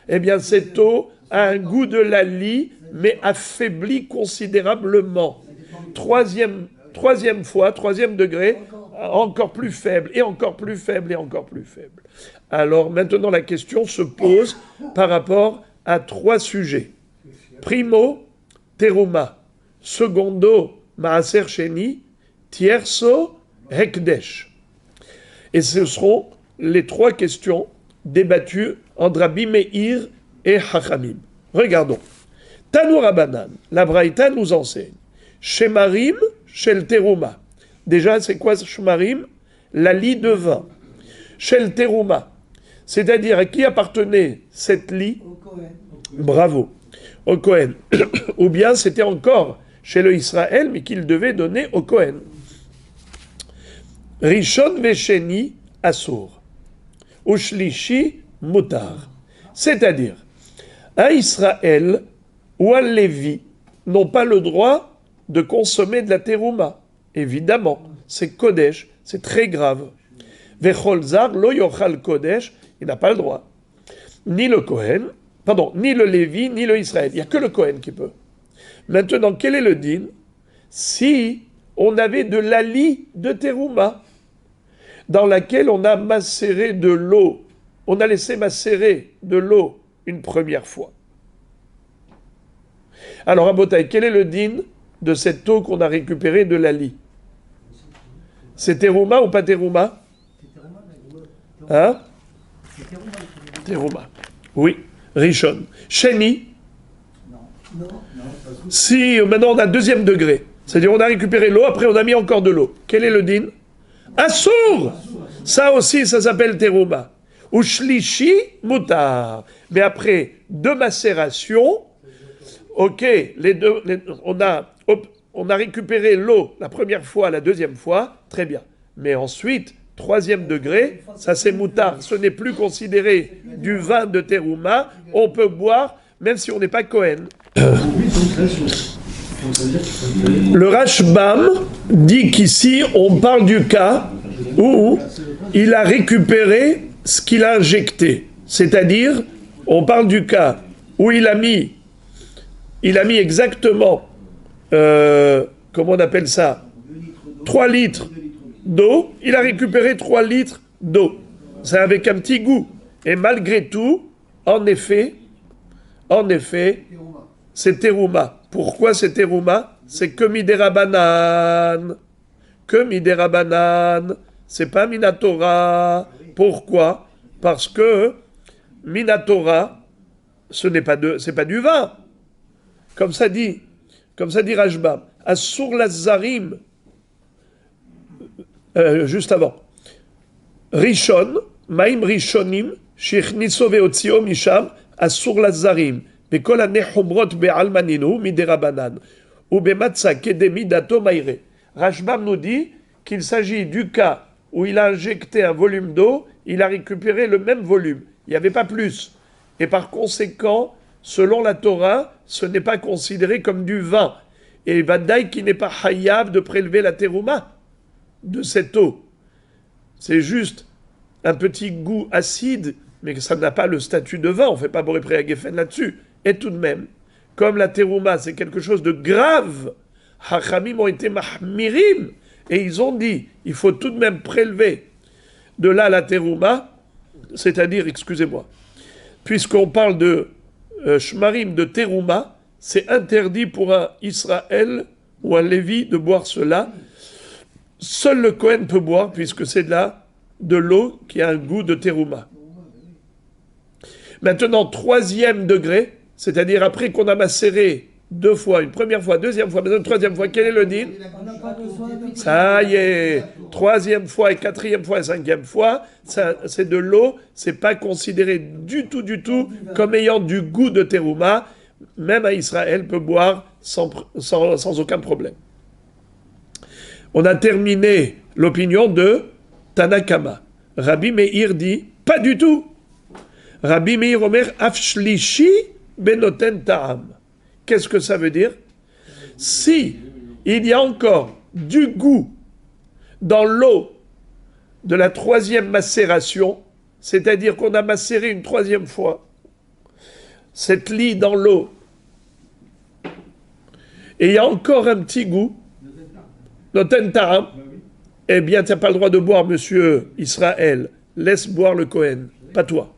Eh bien, cette eau a un goût de la lie, mais affaibli considérablement. Troisième fois, troisième degré, encore plus faible, et encore plus faible, et encore plus faible. Alors maintenant, la question se pose par rapport à 3 sujets. Primo, teruma. Secondo, maaser sheni. Tierso, hekdesh. Et ce seront les 3 questions débattues entre Rabbi Meir et Hachamim. Regardons. Tanu Rabanan, la Braïta nous enseigne. Shemarim, shel teruma. Déjà, c'est quoi ce shemarim? La lie de vin. Shel teruma. C'est-à-dire à qui appartenait cette lie? Au Kohen. Bravo. Au Kohen. Ou bien c'était encore chez le Israël, mais qu'il devait donner au Kohen. Rishon Vesheni Asur. Ushlishi Mutar. C'est-à-dire, un Israël ou un Lévi n'ont pas le droit de consommer de la terouma. Évidemment, c'est Kodesh, c'est très grave. Vecholzar lo yochal Kodesh, il n'a pas le droit. Ni le Kohen, ni le Lévi, ni le Israël. Il n'y a que le Kohen qui peut. Maintenant, quel est le din? Si on avait de l'ali de terouma, dans laquelle on a macéré de l'eau. On a laissé macérer de l'eau une première fois. Alors, Abotai, quel est le din de cette eau qu'on a récupérée de l'ali? C'est terouma ou pas terouma? Hein? Terouma. Oui. Rishon. Sheni. Si maintenant on a deuxième degré, c'est-à-dire on a récupéré l'eau, après on a mis encore de l'eau. Quel est le din? Assour. Ça aussi, ça s'appelle terouma. Ou shlishi mutar. Mais après deux macérations, ok, on a récupéré l'eau la première fois, la deuxième fois, très bien. Mais ensuite, troisième degré, ça c'est moutar, ce n'est plus considéré du vin de terouma, on peut boire même si on n'est pas Kohen. Le Rashbam dit qu'ici on parle du cas où il a récupéré ce qu'il a injecté, c'est-à-dire on parle du cas où il a mis exactement, comment on appelle ça, 3 litres d'eau, il a récupéré 3 litres d'eau. C'est avec un petit goût. Et malgré tout, en effet, c'est terouma. Pourquoi c'est terouma? C'est que midérabanan. Que midérabanan. C'est pas minatora. Pourquoi? Parce que minatora, c'est pas du vin. Comme ça dit Rashbam. Assur lazarim. Juste avant. Rishon, Maim Rishonim, Shechniso veotzio misham, Assur lazarim, Bekol hanechomrot be'almaninu, miderabanan, ou bematza kedemi dato maire. Rashbam nous dit qu'il s'agit du cas où il a injecté un volume d'eau, il a récupéré le même volume. Il n'y avait pas plus. Et par conséquent, selon la Torah, ce n'est pas considéré comme du vin. Et Vadaï qui n'est pas hayav de prélever la terouma de cette eau. C'est juste un petit goût acide, mais ça n'a pas le statut de vin. On ne fait pas Boré Pré Geffen là-dessus. Et tout de même, comme la terouma, c'est quelque chose de grave, Hachamim ont été mahmirim, et ils ont dit, il faut tout de même prélever de là la terouma, c'est-à-dire, excusez-moi, puisqu'on parle de shmarim, de terouma, c'est interdit pour un Israël ou un Lévi de boire cela. Seul le Kohen peut boire, puisque c'est de l'eau qui a un goût de terouma. Maintenant, troisième degré, c'est-à-dire après qu'on a macéré 2 fois, une première fois, deuxième fois, maintenant une troisième fois, quel est le din? Ça y est, troisième fois et quatrième fois et cinquième fois, c'est de l'eau, c'est pas considéré du tout comme ayant du goût de terouma. Même à Israël peut boire sans aucun problème. On a terminé l'opinion de Tanakama. Rabbi Meir dit, pas du tout. Rabbi Meir Omer afshlishi benoten ta'am. Qu'est-ce que ça veut dire? Si il y a encore du goût dans l'eau de la troisième macération, c'est-à-dire qu'on a macéré une troisième fois, cette lie dans l'eau, et il y a encore un petit goût, noten ta'am, eh bien, tu n'as pas le droit de boire, monsieur Israël. Laisse boire le Kohen, pas toi.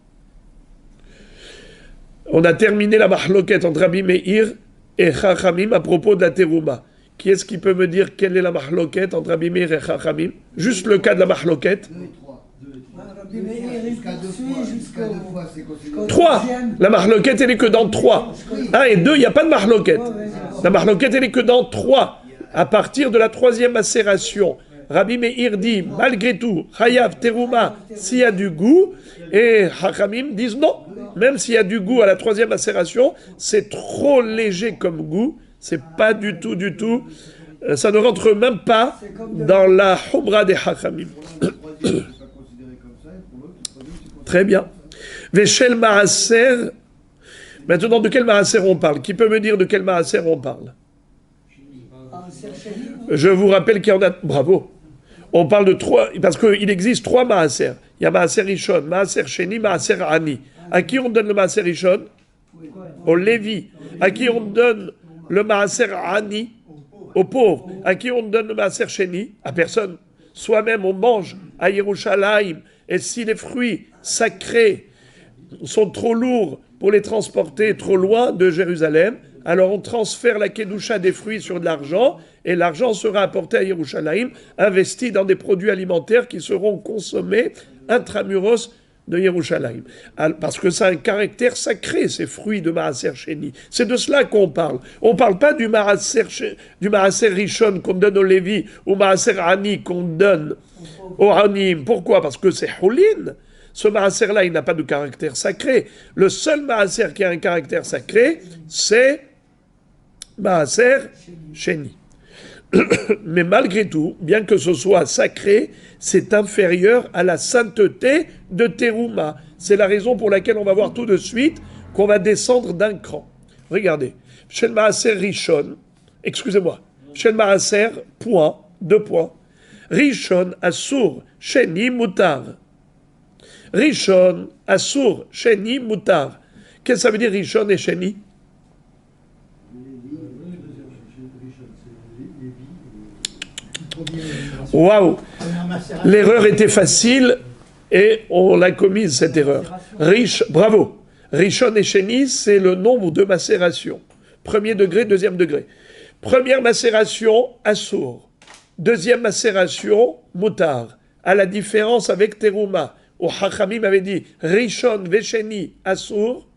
On a terminé la mahloket entre Rabbi Meir et Chachamim à propos de la terouma. Qui est-ce qui peut me dire quelle est la mahloket entre Rabbi Meir et Chachamim? Juste le cas de la mahloket. 3. La mahloket, elle est que dans 3. 1 et 2, il n'y a pas de mahloket. La mahloket, elle est que dans 3. À partir de la troisième macération. Rabbi Meir dit, malgré tout, Chayav, Terouma, s'il y a du goût, et Hachamim disent non. Même s'il y a du goût à la troisième macération, c'est trop léger comme goût, c'est pas du tout, ça ne rentre même pas dans la Humra des Hachamim. Très bien. Veshel Maaser, maintenant de quel Maaser on parle? Qui peut me dire de quel Maaser on parle? Je vous rappelle qu'il y en a... Bravo. On parle de 3, parce qu'il existe 3 Maaser. Il y a Maaser Rishon, Maaser Sheni, Maaser Ani. À qui on donne le Maaser Rishon? Au Lévi. À qui on donne le Maaser Ani? aux pauvres, à qui on donne le maaser sheni, à personne. Soi-même, on mange à Yerushalayim, et si les fruits sacrés sont trop lourds pour les transporter trop loin de Jérusalem, alors on transfère la kedusha des fruits sur de l'argent, et l'argent sera apporté à Yerushalayim, investi dans des produits alimentaires qui seront consommés intramuros de Yerushalayim. Parce que ça a un caractère sacré, ces fruits de Maaser Sheni. C'est de cela qu'on parle. On ne parle pas du Maaser Rishon qu'on donne au Lévi, ou Maaser Ani qu'on donne au Hanim. Pourquoi? Parce que c'est Houlin. Ce Maaser-là, il n'a pas de caractère sacré. Le seul Maaser qui a un caractère sacré, c'est Maaser Sheni. Mais malgré tout, bien que ce soit sacré, c'est inférieur à la sainteté de Teruma. C'est la raison pour laquelle on va voir tout de suite qu'on va descendre d'un cran. Regardez, Shel Maaser Rishon, excusez-moi, Shel Maaser, point, 2 points, Rishon, Asur, Sheni, Mutar. Rishon, Asur, Sheni, Mutar. Qu'est-ce que ça veut dire Rishon et Sheni? Waouh! L'erreur était facile et on l'a commise, cette erreur. Bravo! Rishon et Sheni, c'est le nombre de macérations. Premier degré, deuxième degré. Première macération, Assour. Deuxième macération, Mutar. À la différence avec Teruma, où Hachamim avait dit Rishon Vesheni Assour,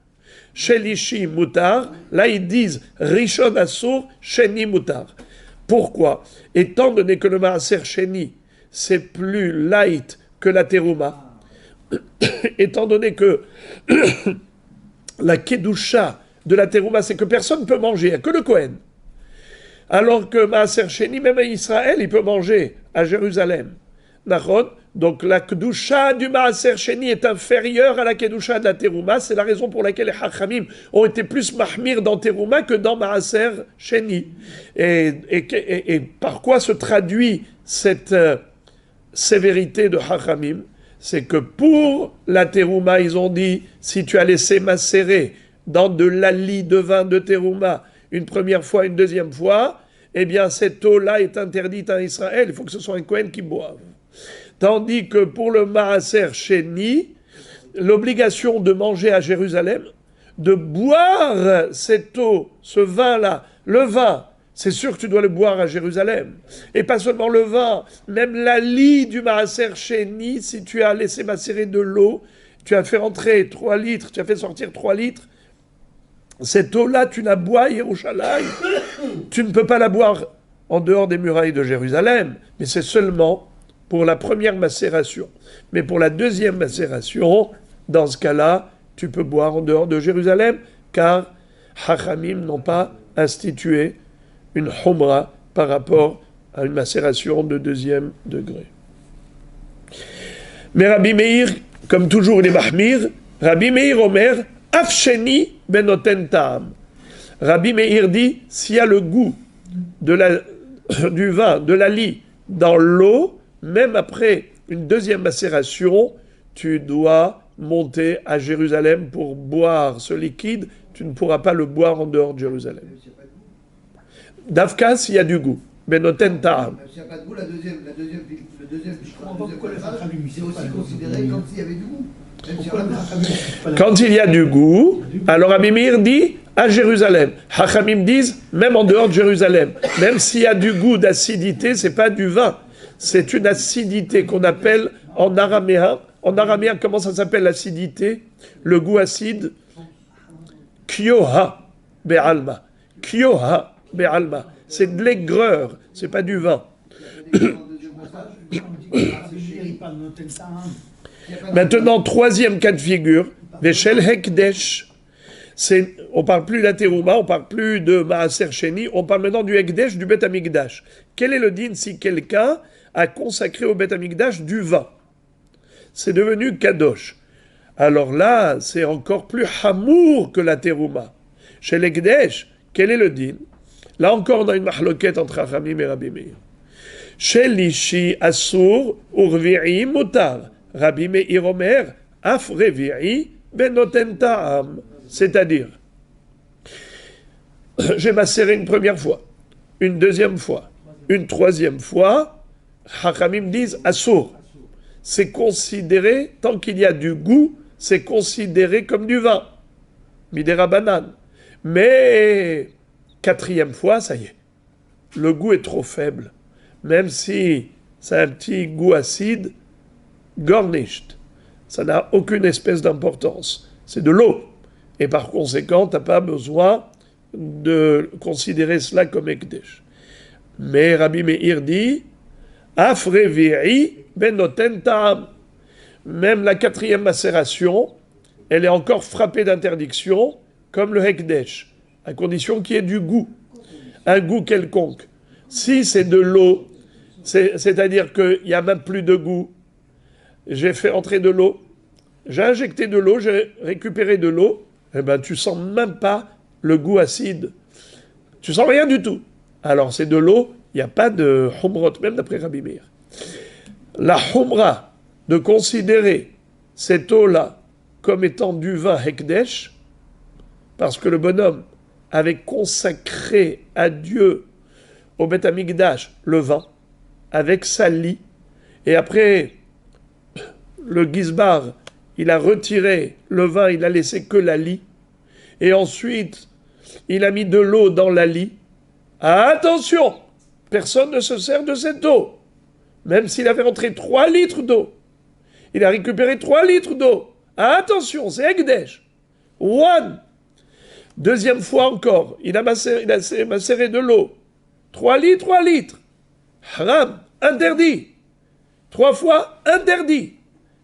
Shelishi Mutar. Là, ils disent Rishon Assour, Sheni Mutar. Pourquoi? Étant donné que le Maaser Sheni, c'est plus light que la Teruma, étant donné que la Kedusha de la Teruma, c'est que personne ne peut manger, il n'y a que le Kohen. Alors que Maaser Sheni, même à Israël, il peut manger à Jérusalem. Donc la Kedusha du Maaser Sheni est inférieure à la Kedusha de la Teruma. C'est la raison pour laquelle les Hachamim ont été plus mahmir dans Teruma que dans Maaser Sheni. Et par quoi se traduit cette sévérité de Hachamim? C'est que pour la Teruma, ils ont dit, si tu as laissé macérer dans de l'ali de vin de Teruma une première fois, une deuxième fois, eh bien cette eau-là est interdite en Israël. Il faut que ce soit un Kohen qui boive. Tandis que pour le Maaser Sheni, l'obligation de manger à Jérusalem, de boire cette eau, ce vin-là, le vin, c'est sûr que tu dois le boire à Jérusalem. Et pas seulement le vin, même la lie du Maaser Sheni, si tu as laissé macérer de l'eau, tu as fait rentrer 3 litres, tu as fait sortir 3 litres, cette eau-là, tu la bois à Yerushalayim. Tu ne peux pas la boire en dehors des murailles de Jérusalem, mais c'est seulement pour la première macération. Mais pour la deuxième macération, dans ce cas-là, tu peux boire en dehors de Jérusalem, car Hachamim n'ont pas institué une Humra par rapport à une macération de deuxième degré. Mais Rabbi Meir, comme toujours il est mahmir, Rabbi Meir Omer, Afsheni benoten ta'am. Rabbi Meir dit, s'il y a le goût du vin, de la lie, dans l'eau, même après une deuxième macération, tu dois monter à Jérusalem pour boire ce liquide. Tu ne pourras pas le boire en dehors de Jérusalem. Davka, s'il y a du goût. Benoten ta'am. S'il n'y a pas de goût, le deuxième c'est aussi considéré comme s'il y avait du goût. Quand il y a du goût, alors Rabbi Meir dit à Jérusalem. Hachamim disent même en dehors de Jérusalem. Même s'il y a du goût d'acidité, c'est pas du vin. C'est une acidité qu'on appelle en araméen. En araméen, comment ça s'appelle l'acidité? Le goût acide? Kyoha be'alma. Kyoha be'alma. C'est de l'aigreur, c'est pas du vin. Maintenant, troisième cas de figure, Veshel Hekdesh. On ne parle plus de la Teruma, on ne parle plus de Maaser Sheni, on parle maintenant du Hekdesh, du Bet Amikdash. Quel est le din si quelqu'un a consacré au Bet Amikdash du vin? C'est devenu Kadosh. Alors là, c'est encore plus hamour que la Teruma. Chez l'Hekdesh, quel est le din? Là encore, on a une mahloquette entre Hachamim et Rabbi Meir. Chez l'Ishi Assour, Urvi'i Mutar. Rabbi Meir Omer, Afrevi'i Benoten Ta'am. C'est-à-dire, j'ai macéré une première fois. une deuxième fois, une troisième fois, Hachamim disent Assour. C'est considéré, tant qu'il y a du goût, c'est considéré comme du vin. Midera banane. Mais quatrième fois, ça y est. Le goût est trop faible. Même si ça a un petit goût acide, gornished. Ça n'a aucune espèce d'importance. C'est de l'eau. Et par conséquent, tu n'as pas besoin de considérer cela comme Ekdesh. Mais Rabbi Meir dit Afrevi'i benoten ta'am. Même la quatrième macération, elle est encore frappée d'interdiction, comme le Hekdesh, à condition qu'il y ait du goût, un goût quelconque. Si c'est de l'eau, c'est-à-dire qu'il n'y a même plus de goût, j'ai fait entrer de l'eau, j'ai injecté de l'eau, j'ai récupéré de l'eau, eh ben tu sens même pas le goût acide. Tu sens rien du tout. Alors c'est de l'eau, il n'y a pas de humrot, même d'après Rabbi Meir. La humra de considérer cette eau-là comme étant du vin Hekdesh, parce que le bonhomme avait consacré à Dieu, au Beth Amikdash, le vin, avec sa lie, et après, le Gizbar, il a retiré le vin, il a laissé que la lie, et ensuite, il a mis de l'eau dans la lie. Attention, personne ne se sert de cette eau, même s'il avait rentré 3 litres d'eau. Il a récupéré 3 litres d'eau. Attention, c'est Ekdesh. One. Deuxième fois encore, il a macéré de l'eau. 3 litres. Haram, interdit. 3 fois, interdit.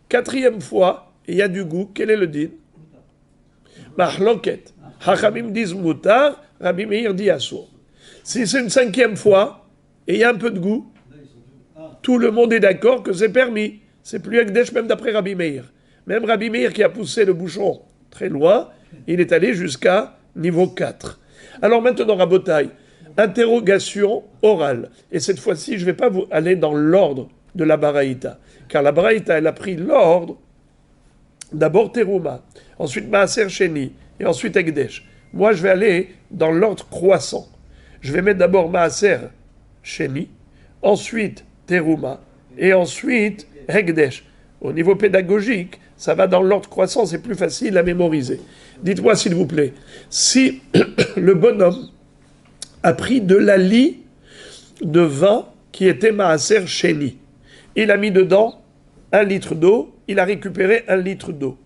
4e fois, il y a du goût. Quel est le din? Mahloket. Hachamim disent mutar, Rabbi Meir dit assour. Si c'est une 5e fois, et il y a un peu de goût, tout le monde est d'accord que c'est permis. C'est plus Ekdesh même d'après Rabbi Meir. Même Rabbi Meir qui a poussé le bouchon très loin, il est allé jusqu'à niveau 4. Alors maintenant, Rabotai, interrogation orale. Et cette fois-ci, je ne vais pas vous aller dans l'ordre de la Baraïta. Car la Baraïta, elle a pris l'ordre, d'abord Teruma, ensuite Maaser Sheni, et ensuite Ekdesh. Moi, je vais aller dans l'ordre croissant. Je vais mettre d'abord Maaser Sheni, ensuite Teruma, et ensuite Ekdesh. Au niveau pédagogique, ça va dans l'ordre croissant, c'est plus facile à mémoriser. Dites-moi s'il vous plaît, si le bonhomme a pris de la lie de vin qui était Maaser Sheni, il a mis dedans 1 litre d'eau, il a récupéré 1 litre d'eau.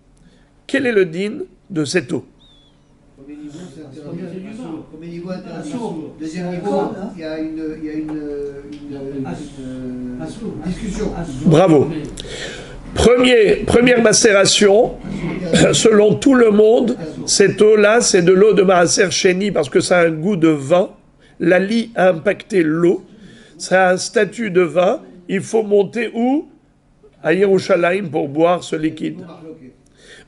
Quel est le din de cette eau? Premier niveau, interdit. Deuxième niveau, il y a une discussion. Bravo. Première macération, selon tout le monde, cette eau-là, c'est de l'eau de Maaser Sheni parce que ça a un goût de vin. La lie a impacté l'eau. Ça a un statut de vin. Il faut monter où? À Yerushalayim pour boire ce liquide.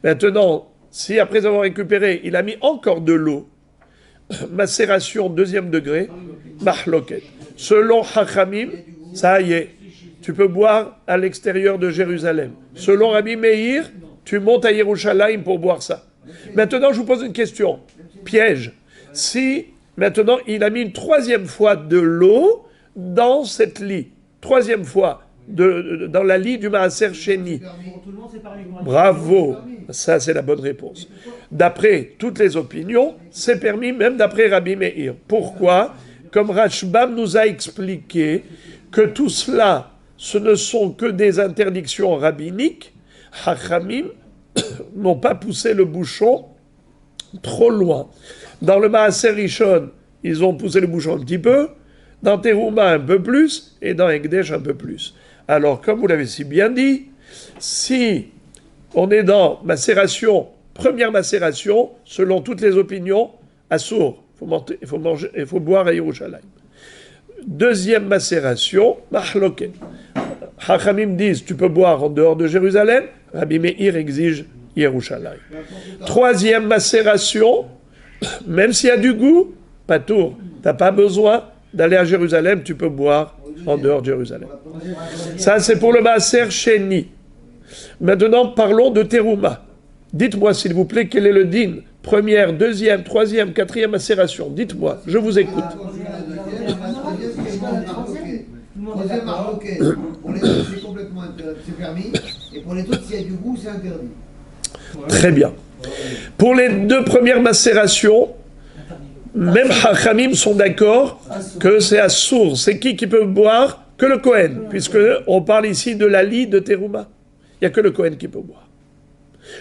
Maintenant, si après avoir récupéré, il a mis encore de l'eau, macération 2e degré, mahloket. Selon Hachamim, ça y est, tu peux boire à l'extérieur de Jérusalem. Selon Rabbi Meir, tu montes à Yerushalayim pour boire ça. Maintenant, je vous pose une question. Piège. Si, maintenant, il a mis une 3e fois de l'eau dans cette lie. 3e fois. Dans la lie du Maaser Sheni. Bravo, ça c'est la bonne réponse. D'après toutes les opinions, c'est permis même d'après Rabbi Meir. Pourquoi? Comme Rashbam nous a expliqué que tout cela, ce ne sont que des interdictions rabbiniques, Hachamim n'ont pas poussé le bouchon trop loin. Dans le Maaser Rishon, ils ont poussé le bouchon un petit peu, dans Teruma un peu plus, et dans Ekdesh un peu plus. Alors, comme vous l'avez si bien dit, si on est dans macération, première macération, selon toutes les opinions, assour, il faut boire à Yerushalayim. Deuxième macération, mahloket. Hachamim disent, tu peux boire en dehors de Jérusalem, Rabbi Meir exige Yerushalayim. Troisième macération, même s'il y a du goût, pas tour, tu n'as pas besoin d'aller à Jérusalem, tu peux boire en dehors de Jérusalem. Ça, c'est pour le Maaser Sheni. Maintenant, parlons de Teruma. Dites-moi, s'il vous plaît, quel est le din? Première, deuxième, troisième, quatrième macération. Dites-moi, je vous écoute. deuxième marloquet, pour les autres, c'est complètement c'est permis. Et pour les autres, s'il y a du goût, c'est interdit. Très bien. Pour les deux premières macérations, même Hachamim sont d'accord que c'est assour. C'est qui peut boire? Que le Kohen, puisque on parle ici de la lie de Terouma. Il n'y a que le Kohen qui peut boire.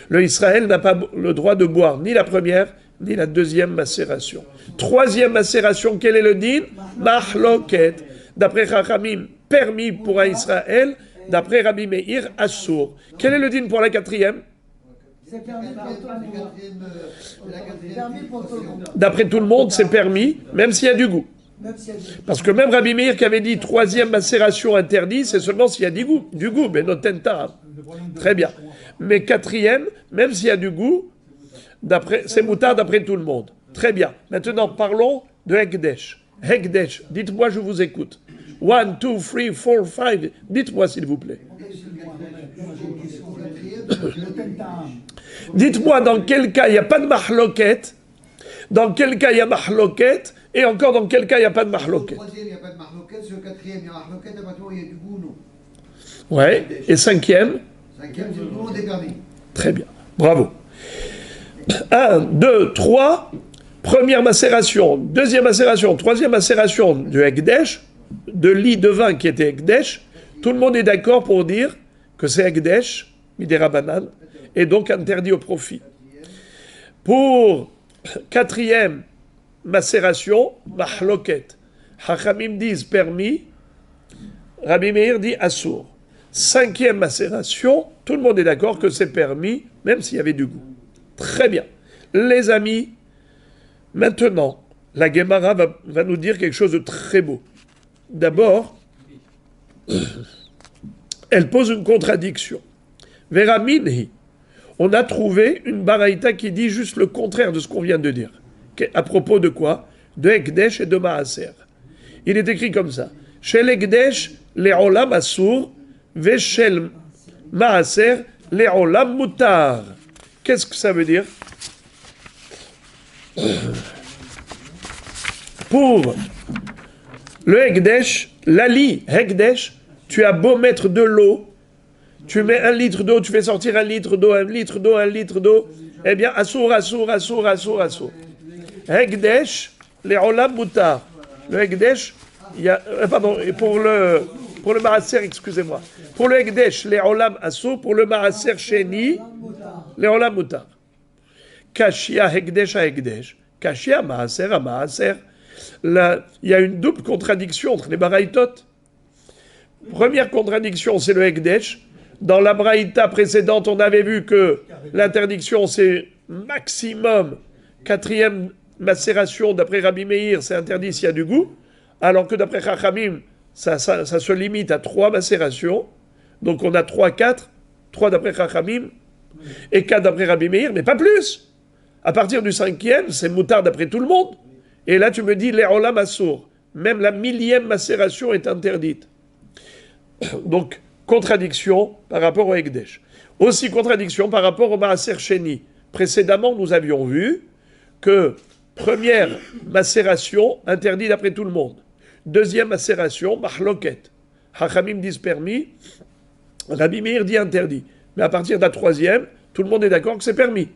Le Israël n'a pas le droit de boire ni la première, ni la deuxième macération. Troisième macération, quel est le din? Mahloket. D'après Chachamim, permis pour un Israël. D'après Rabbi Meir, assour. Quel est le din pour la quatrième? C'est permis pour tout le monde. D'après tout le monde, c'est permis, même s'il y a du goût. Parce que même Rabbi Meir qui avait dit troisième macération interdit, c'est seulement s'il y a du goût, mais notenta. Très bien. Mais quatrième, même s'il y a du goût, c'est moutard d'après tout le monde. Très bien. Maintenant, parlons de Hekdesh. Hekdesh, dites-moi, je vous écoute. 1, 2, 3, 4, 5, dites-moi s'il vous plaît. Dites-moi dans quel cas il n'y a pas de mahloket, dans quel cas il y a mahloket, et encore dans quel cas il n'y a pas de mahloket. Sur le troisième, il n'y a pas de mahloket, sur le quatrième, il y a mahloket, à partir où il y a du goût, non. Ouais, et cinquième? Cinquième, c'est tout le monde est permis. Très bien, bravo. 1, 2, 3, première macération, deuxième macération, troisième macération du Hekdesh, de lit de vin qui était Hekdesh, tout le monde est d'accord pour dire que c'est Hekdesh, Midera Banan, et donc interdit au profit. Pour quatrième macération, Mahloket. Hachamim disent permis, Rabbi Meir dit assour. Cinquième macération, tout le monde est d'accord que c'est permis, même s'il y avait du goût. Très bien. Les amis, maintenant, la Gemara va nous dire quelque chose de très beau. D'abord, elle pose une contradiction. Vera minhi. On a trouvé une baraïta qui dit juste le contraire de ce qu'on vient de dire. À propos de quoi? De Hekdesh et de Maaser. Il est écrit comme ça. Shel Hekdesh le'olam asur, ve'shel Maaser le'olam mutar. Qu'est-ce que ça veut dire? Pour le Hekdesh, l'ali Hekdesh, tu as beau mettre de l'eau, tu mets 1 litre d'eau, tu fais sortir 1 litre d'eau, 1 litre d'eau, 1 litre d'eau, eh bien, assour. Hekdesh, les olam mutar. Le Hekdesh, il y a, pardon, pour le Maaser, excusez-moi. Pour le Hekdesh, les olam assour, pour le Maaser sheni, les olam mutar. Kashia Hekdesh à Hekdesh, Kashia Maaser à Maaser. Là, il y a une double contradiction entre les baraïtot. Première contradiction, c'est le Hekdesh. Dans la braïta précédente, on avait vu que l'interdiction, c'est maximum quatrième macération. D'après Rabbi Meir, c'est interdit s'il y a du goût. Alors que d'après Chachamim, ça se limite à 3 macérations. Donc on a 3, 4. 3 d'après Chachamim et 4 d'après Rabbi Meir, mais pas plus. À partir du 5e, c'est moutard d'après tout le monde. Et là, tu me dis, les olam assour. Même la 1000e macération est interdite. Donc, contradiction par rapport au Hekdesh. Aussi contradiction par rapport au Maaser Sheni. Précédemment, nous avions vu que première macération, interdit d'après tout le monde. Deuxième macération, mahloket. Hachamim disent permis, Rabbi Meir dit interdit. Mais à partir de la troisième, tout le monde est d'accord que c'est permis.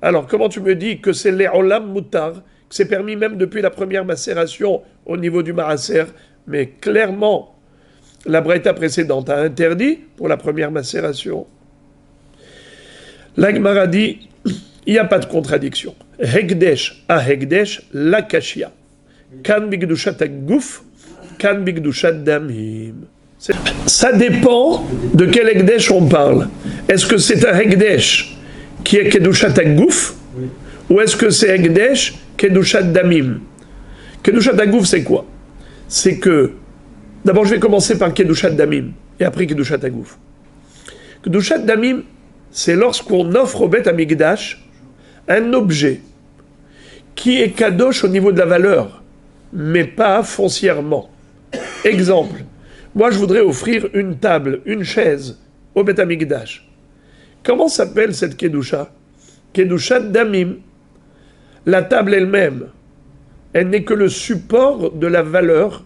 Alors, comment tu me dis que c'est les olam mutar, que c'est permis même depuis la première macération au niveau du Maaser, mais clairement, la braïta précédente a interdit pour la première macération. La Gemara dit, il n'y a pas de contradiction. Hekdesh à Hekdesh, la kashia. Kan bigdushat aguf, kan bigdushat damim. Ça dépend de quel Hekdesh on parle. Est-ce que c'est un Hekdesh qui est kedushat aguf, ou est-ce que c'est Hekdesh kedushat damim? Kedushat aguf, c'est quoi? C'est que d'abord, je vais commencer par Kedushat Damim, et après Kedushat Agouf. Kedushat Damim, c'est lorsqu'on offre au Beth Amikdash un objet qui est kadosh au niveau de la valeur, mais pas foncièrement. Exemple, moi je voudrais offrir une table, une chaise au Beth Amikdash. Comment s'appelle cette Kedusha? Kedushat Damim. La table elle-même, elle n'est que le support de la valeur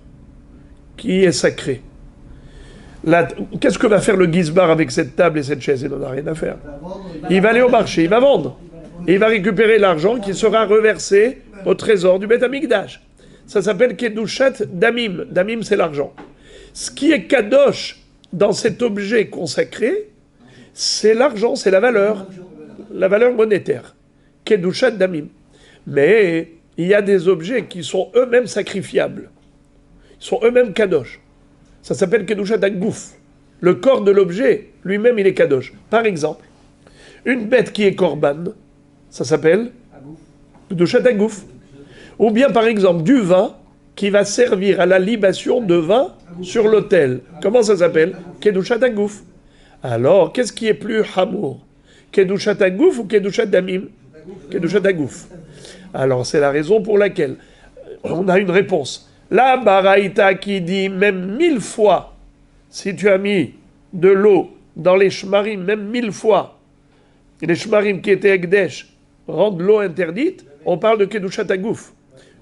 qui est sacré. Qu'est-ce que va faire le Gizbar avec cette table et cette chaise? Il n'en a rien à faire. Il va aller au marché, il va vendre. Et il va récupérer l'argent qui sera reversé au trésor du Beth Amikdash. Ça s'appelle Kedushat Damim. Damim, c'est l'argent. Ce qui est Kadosh dans cet objet consacré, c'est l'argent, c'est la valeur monétaire. Kedushat Damim. Mais il y a des objets qui sont eux-mêmes sacrifiables. Ils sont eux-mêmes Kadosh. Ça s'appelle Kedushat Agouf. Le corps de l'objet, lui-même, il est Kadosh. Par exemple, une bête qui est Korban, ça s'appelle Kedushat Agouf. Ou bien, par exemple, du vin qui va servir à la libation de vin sur l'autel. Comment ça s'appelle? Kedushat Agouf. Alors, qu'est-ce qui est plus hamour? Kedushat Agouf ou Kedushat Damim? Kedushat Agouf. Alors, c'est la raison pour laquelle on a une réponse. La Baraïta qui dit même 1000 fois, si tu as mis de l'eau dans les shmarim, même 1000 fois, les shmarim qui étaient Ekdesh rendent l'eau interdite, on parle de Kedushat Agouf.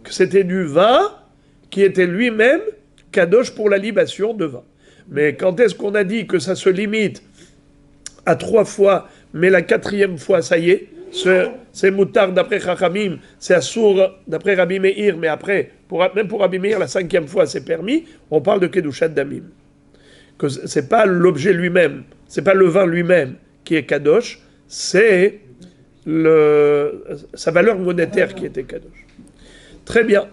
Que c'était du vin qui était lui-même Kadosh pour la libation de vin. Mais quand est-ce qu'on a dit que ça se limite à 3 fois, mais la 4e fois, ça y est, c'est Moutar d'après Chachamim, c'est Assour d'après Rabbi Meir, mais après, même pour Rabbi Meir, la 5e fois, c'est permis, on parle de Kedushat Damim. Que c'est pas l'objet lui-même, c'est pas le vin lui-même qui est Kadosh, c'est sa valeur monétaire qui était Kadosh. Très bien.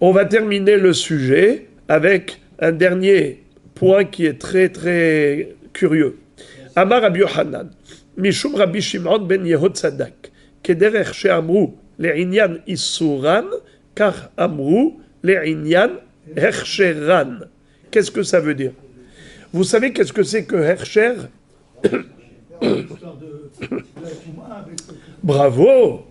On va terminer le sujet avec un dernier point qui est très très curieux. Amar Rabbi Yochanan, Mishum Rabbi Shimon ben Yehud Tzadak, Kederech she'amru le'inyan isuran, kach amru le'inyan hercheran. Qu'est-ce que ça veut dire? Vous savez qu'est-ce que c'est que hercher? Bravo!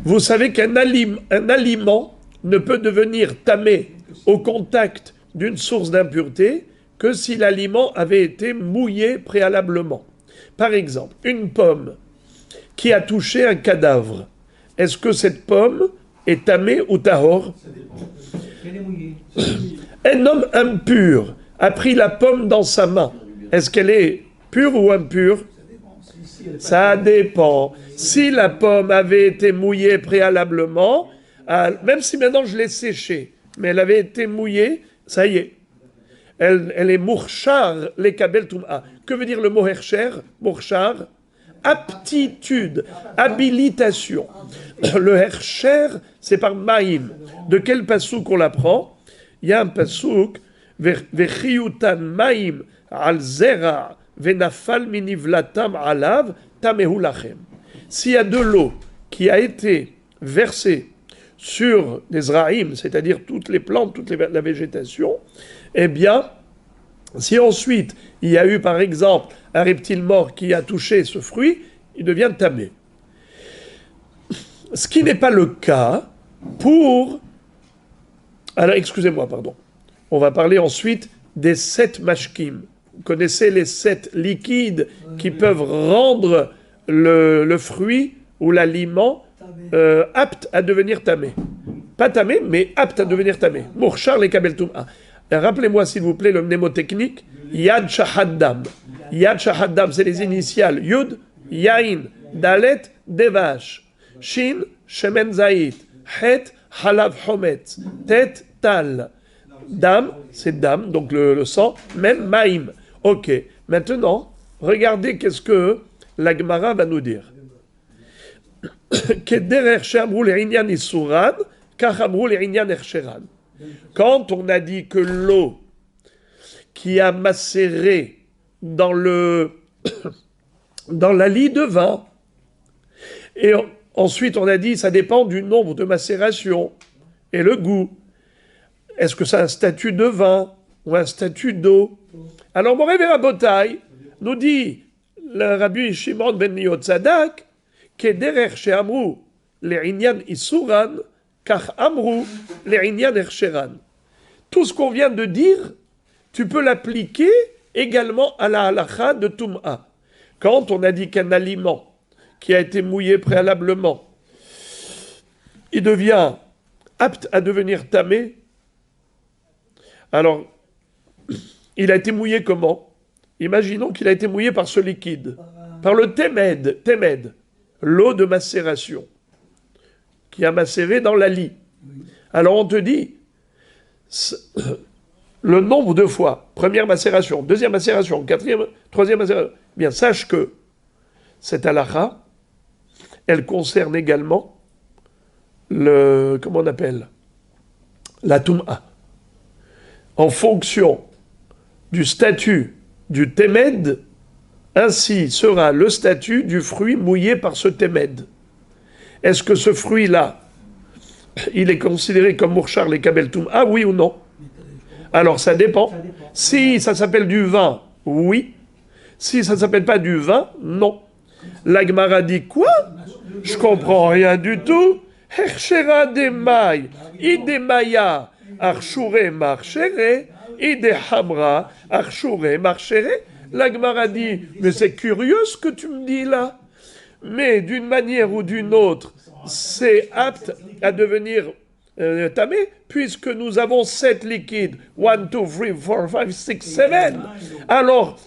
Vous savez qu'un aliment ne peut devenir tamé au contact d'une source d'impureté que si l'aliment avait été mouillé préalablement. Par exemple, une pomme qui a touché un cadavre, est-ce que cette pomme est tamée ou tahor? Un homme impur a pris la pomme dans sa main, est-ce qu'elle est pure ou impure? Ça dépend. Si la pomme avait été mouillée préalablement, même si maintenant je l'ai séchée, mais elle avait été mouillée, ça y est. Elle est mourchar, les kabel tum'a. Que veut dire le mot hercher? Mourchar, aptitude, habilitation. Le hercher, c'est par maïm. De quel pasouk on l'apprend? Il y a un pasouk, vechiyutan maïm al zera venafal minivlatam alav tamehu lachem. S'il y a de l'eau qui a été versée sur les zraïm, c'est-à-dire toutes les plantes, la végétation, eh bien, si ensuite il y a eu par exemple un reptile mort qui a touché ce fruit, il devient tamé. Ce qui n'est pas le cas pour... Alors, excusez-moi, pardon. On va parler ensuite des 7 mashkim. Vous connaissez les 7 liquides qui peuvent rendre le fruit ou l'aliment apte à devenir tamé. Pas tamé, mais apte à devenir tamé. Mourchar les kabel tum'a. Rappelez-moi s'il vous plaît le mnémotechnique. Yad Shahaddam. Yad Shahaddam, c'est les initiales. Yud, Yain, Dalet, Devash. Shin, Shemen Zayit. Het, Halav Hometz. Tet, Tal. Dam, c'est dam, donc le sang. Même Maïm. Ok. Maintenant, regardez qu'est-ce que la Gemara va nous dire. Kederer she'amru le'inyan isuran, kach amru le'inyan hercheran. Quand on a dit que l'eau qui a macéré dans la lie de vin, et ensuite on a dit ça dépend du nombre de macération et le goût. Est-ce que c'est un statut de vin ou un statut d'eau? Alors Moré Verabotai nous dit le Rabbi Shimon ben Yotzadak Kederer she'amru le'inyan isuran kach amru le'inyan hercheran. Tout ce qu'on vient de dire, tu peux l'appliquer également à la halakha de Tum'a. Quand on a dit qu'un aliment qui a été mouillé préalablement, il devient apte à devenir tamé, Alors, il a été mouillé comment? Imaginons qu'il a été mouillé par ce liquide, par le témède, l'eau de macération, qui a macéré dans la lie. Alors on te dit, le nombre de fois, première macération, deuxième macération, quatrième, troisième macération, bien sache que cette halakha, elle concerne également comment on appelle, la Toum'a. En fonction du statut du témède, ainsi sera le statut du fruit mouillé par ce témède. Est-ce que ce fruit-là, il est considéré comme Mourchar les Kabel Toum'a, oui ou non? Alors ça dépend. Si ça s'appelle du vin, oui. Si ça ne s'appelle pas du vin, non. La Gemara dit quoi? Je comprends rien du tout. Hershera demai, idemaya, archure marchere, idehamra, archure marchere. La Gemara dit, mais c'est curieux ce que tu me dis là. Mais d'une manière ou d'une autre, c'est apte à devenir tamé, puisque nous avons 7 liquides, 1, 2, 3, 4, 5, 6, 7. Alors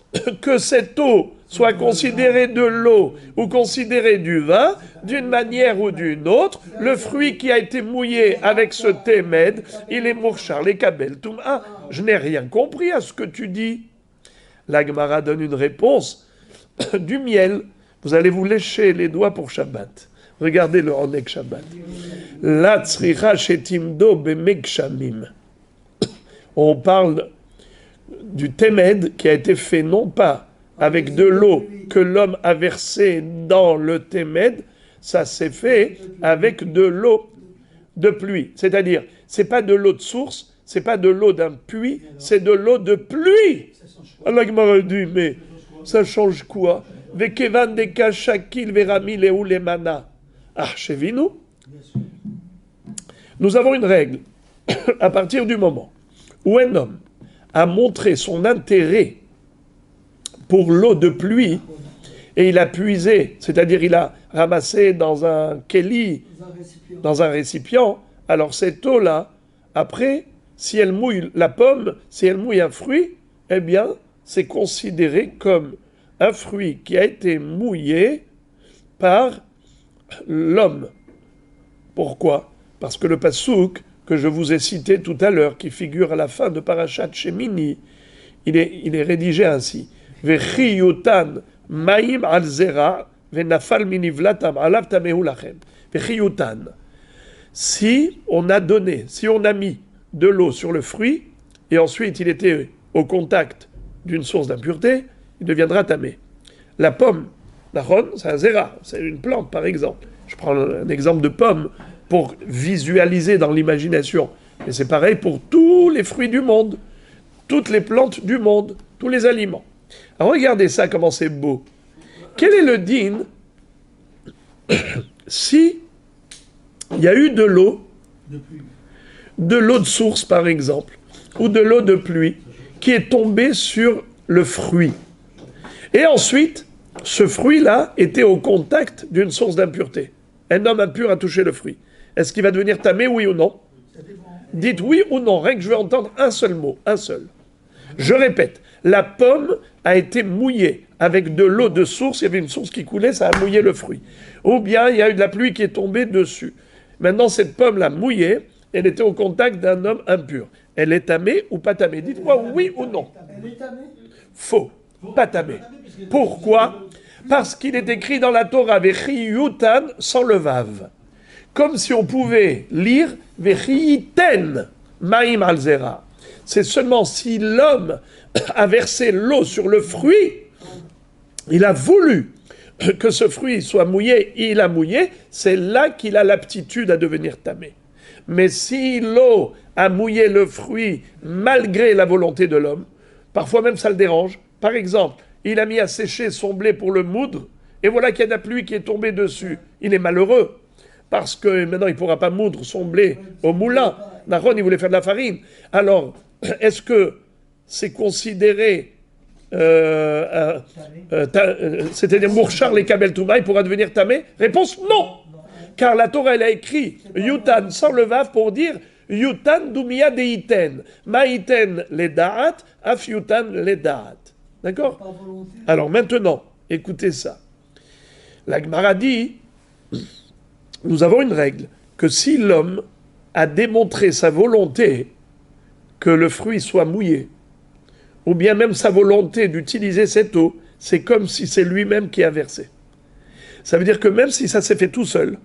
que cette eau soit considérée de l'eau ou considérée du vin, d'une manière ou d'une autre, le fruit qui a été mouillé avec ce témède, il est mourchar, les kabel toum'a. Je n'ai rien compris à ce que tu dis. La Gemara donne une réponse du miel. Vous allez vous lécher les doigts pour Shabbat. Regardez le Onek Shabbat. La tzricha shetimdo bemekshamim. On parle du témède qui a été fait non pas avec de l'eau que l'homme a versée dans le témède, ça s'est fait avec de l'eau de pluie. C'est-à-dire, c'est pas de l'eau de source, c'est pas de l'eau d'un puits, c'est de l'eau de pluie. Allah m'a dit, mais ça change quoi? Vekevan deka shakil verami leu lemana. Archevinu. Nous avons une règle. À partir du moment où un homme a montré son intérêt pour l'eau de pluie, et il a puisé, c'est-à-dire il a ramassé dans un keli, dans un récipient, alors cette eau-là, après, si elle mouille la pomme, si elle mouille un fruit, eh bien, c'est considéré comme un fruit qui a été mouillé par l'homme. Pourquoi? Parce que le pasouk que je vous ai cité tout à l'heure, qui figure à la fin de Parashat Shemini, il est rédigé ainsi. Vechiyutan maim al zera venafal minivlatam alav tamehu lachem. Vechiyutan. Si on a mis de l'eau sur le fruit, et ensuite il était au contact d'une source d'impureté, il deviendra tamé. La pomme, c'est un zera, c'est une plante par exemple. Je prends un exemple de pomme pour visualiser dans l'imagination. Et c'est pareil pour tous les fruits du monde, toutes les plantes du monde, tous les aliments. Alors regardez ça, comment c'est beau. Quel est le din si il y a eu de l'eau de source par exemple, ou de l'eau de pluie, qui est tombée sur le fruit. Et ensuite, ce fruit-là était au contact d'une source d'impureté. Un homme impur a touché le fruit. Est-ce qu'il va devenir tamé, oui ou non? Dites oui ou non, rien que je veux entendre un seul mot, un seul. Je répète, la pomme a été mouillée avec de l'eau de source, il y avait une source qui coulait, ça a mouillé le fruit. Ou bien il y a eu de la pluie qui est tombée dessus. Maintenant, cette pomme-là mouillée, elle était au contact d'un homme impur. Elle est tamée ou pas tamée? Dites-moi oui ou non. Elle est tamée? Faux, pas tamée. Pourquoi? Parce qu'il est écrit dans la Torah, Vechiyutan sans le vav. Comme si on pouvait lire Vechiyiten maim al zera. C'est seulement si l'homme a versé l'eau sur le fruit, il a voulu que ce fruit soit mouillé, il a mouillé, c'est là qu'il a l'aptitude à devenir tamé. Mais si l'eau a mouillé le fruit malgré la volonté de l'homme, parfois même ça le dérange. Par exemple, il a mis à sécher son blé pour le moudre, et voilà qu'il y a de la pluie qui est tombée dessus. Il est malheureux, parce que maintenant il ne pourra pas moudre son blé au moulin. Nahon, il voulait faire de la farine. Alors, est-ce que c'est considéré, c'est-à-dire Mourchar les Kabel Touma, il pourra devenir tamé? Réponse non. Car la Torah, elle a écrit Yutan sans le vav pour dire yutan dumia deiten. Maiten le da'at, af yutan le da'at. D'accord? Alors maintenant, écoutez ça. La Gemara dit, nous avons une règle, que si l'homme a démontré sa volonté que le fruit soit mouillé, ou bien même sa volonté d'utiliser cette eau, c'est comme si c'est lui-même qui a versé. Ça veut dire que même si ça s'est fait tout seul,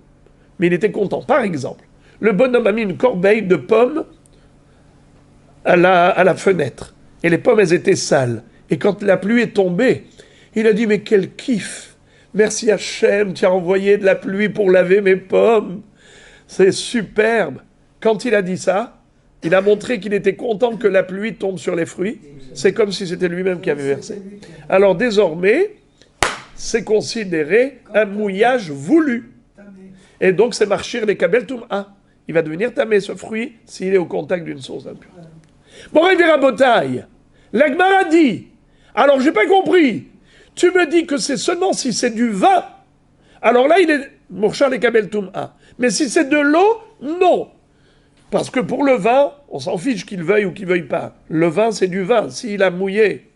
mais il était content. Par exemple, le bonhomme a mis une corbeille de pommes à la fenêtre, et les pommes, elles étaient sales. Et quand la pluie est tombée, il a dit, mais quel kiff! Merci Hachem, tu as envoyé de la pluie pour laver mes pommes. C'est superbe. Quand il a dit ça, il a montré qu'il était content que la pluie tombe sur les fruits. C'est comme si c'était lui-même qui avait versé. Alors désormais, c'est considéré un mouillage voulu. Et donc c'est marchir les kabel toum'a. Il va devenir tamé ce fruit s'il est au contact d'une source impure. Bon, Révéra Botaï, la Gemara dit, alors j'ai pas compris, tu me dis que c'est seulement si c'est du vin, alors là il est mourchar les kabel toum'a. Mais si c'est de l'eau, non. Parce que pour le vin, on s'en fiche qu'il veuille ou qu'il veuille pas. Le vin, c'est du vin. S'il a mouillé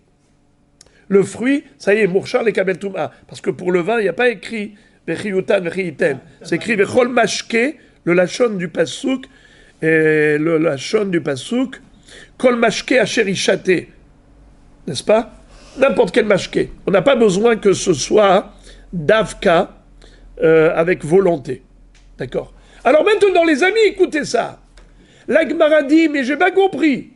le fruit, ça y est, mourchar les kabel toum'a. Parce que pour le vin, il n'y a pas écrit vechiyutan, vechiiten. C'est écrit vechol mashke, le lachon du pasouk, et le lachon du pasouk, kol mashke asherishate. N'est-ce pas? N'importe quel mashke. On n'a pas besoin que ce soit davka, avec volonté. D'accord? Alors maintenant, les amis, écoutez ça. La Gemara dit, mais j'ai pas compris.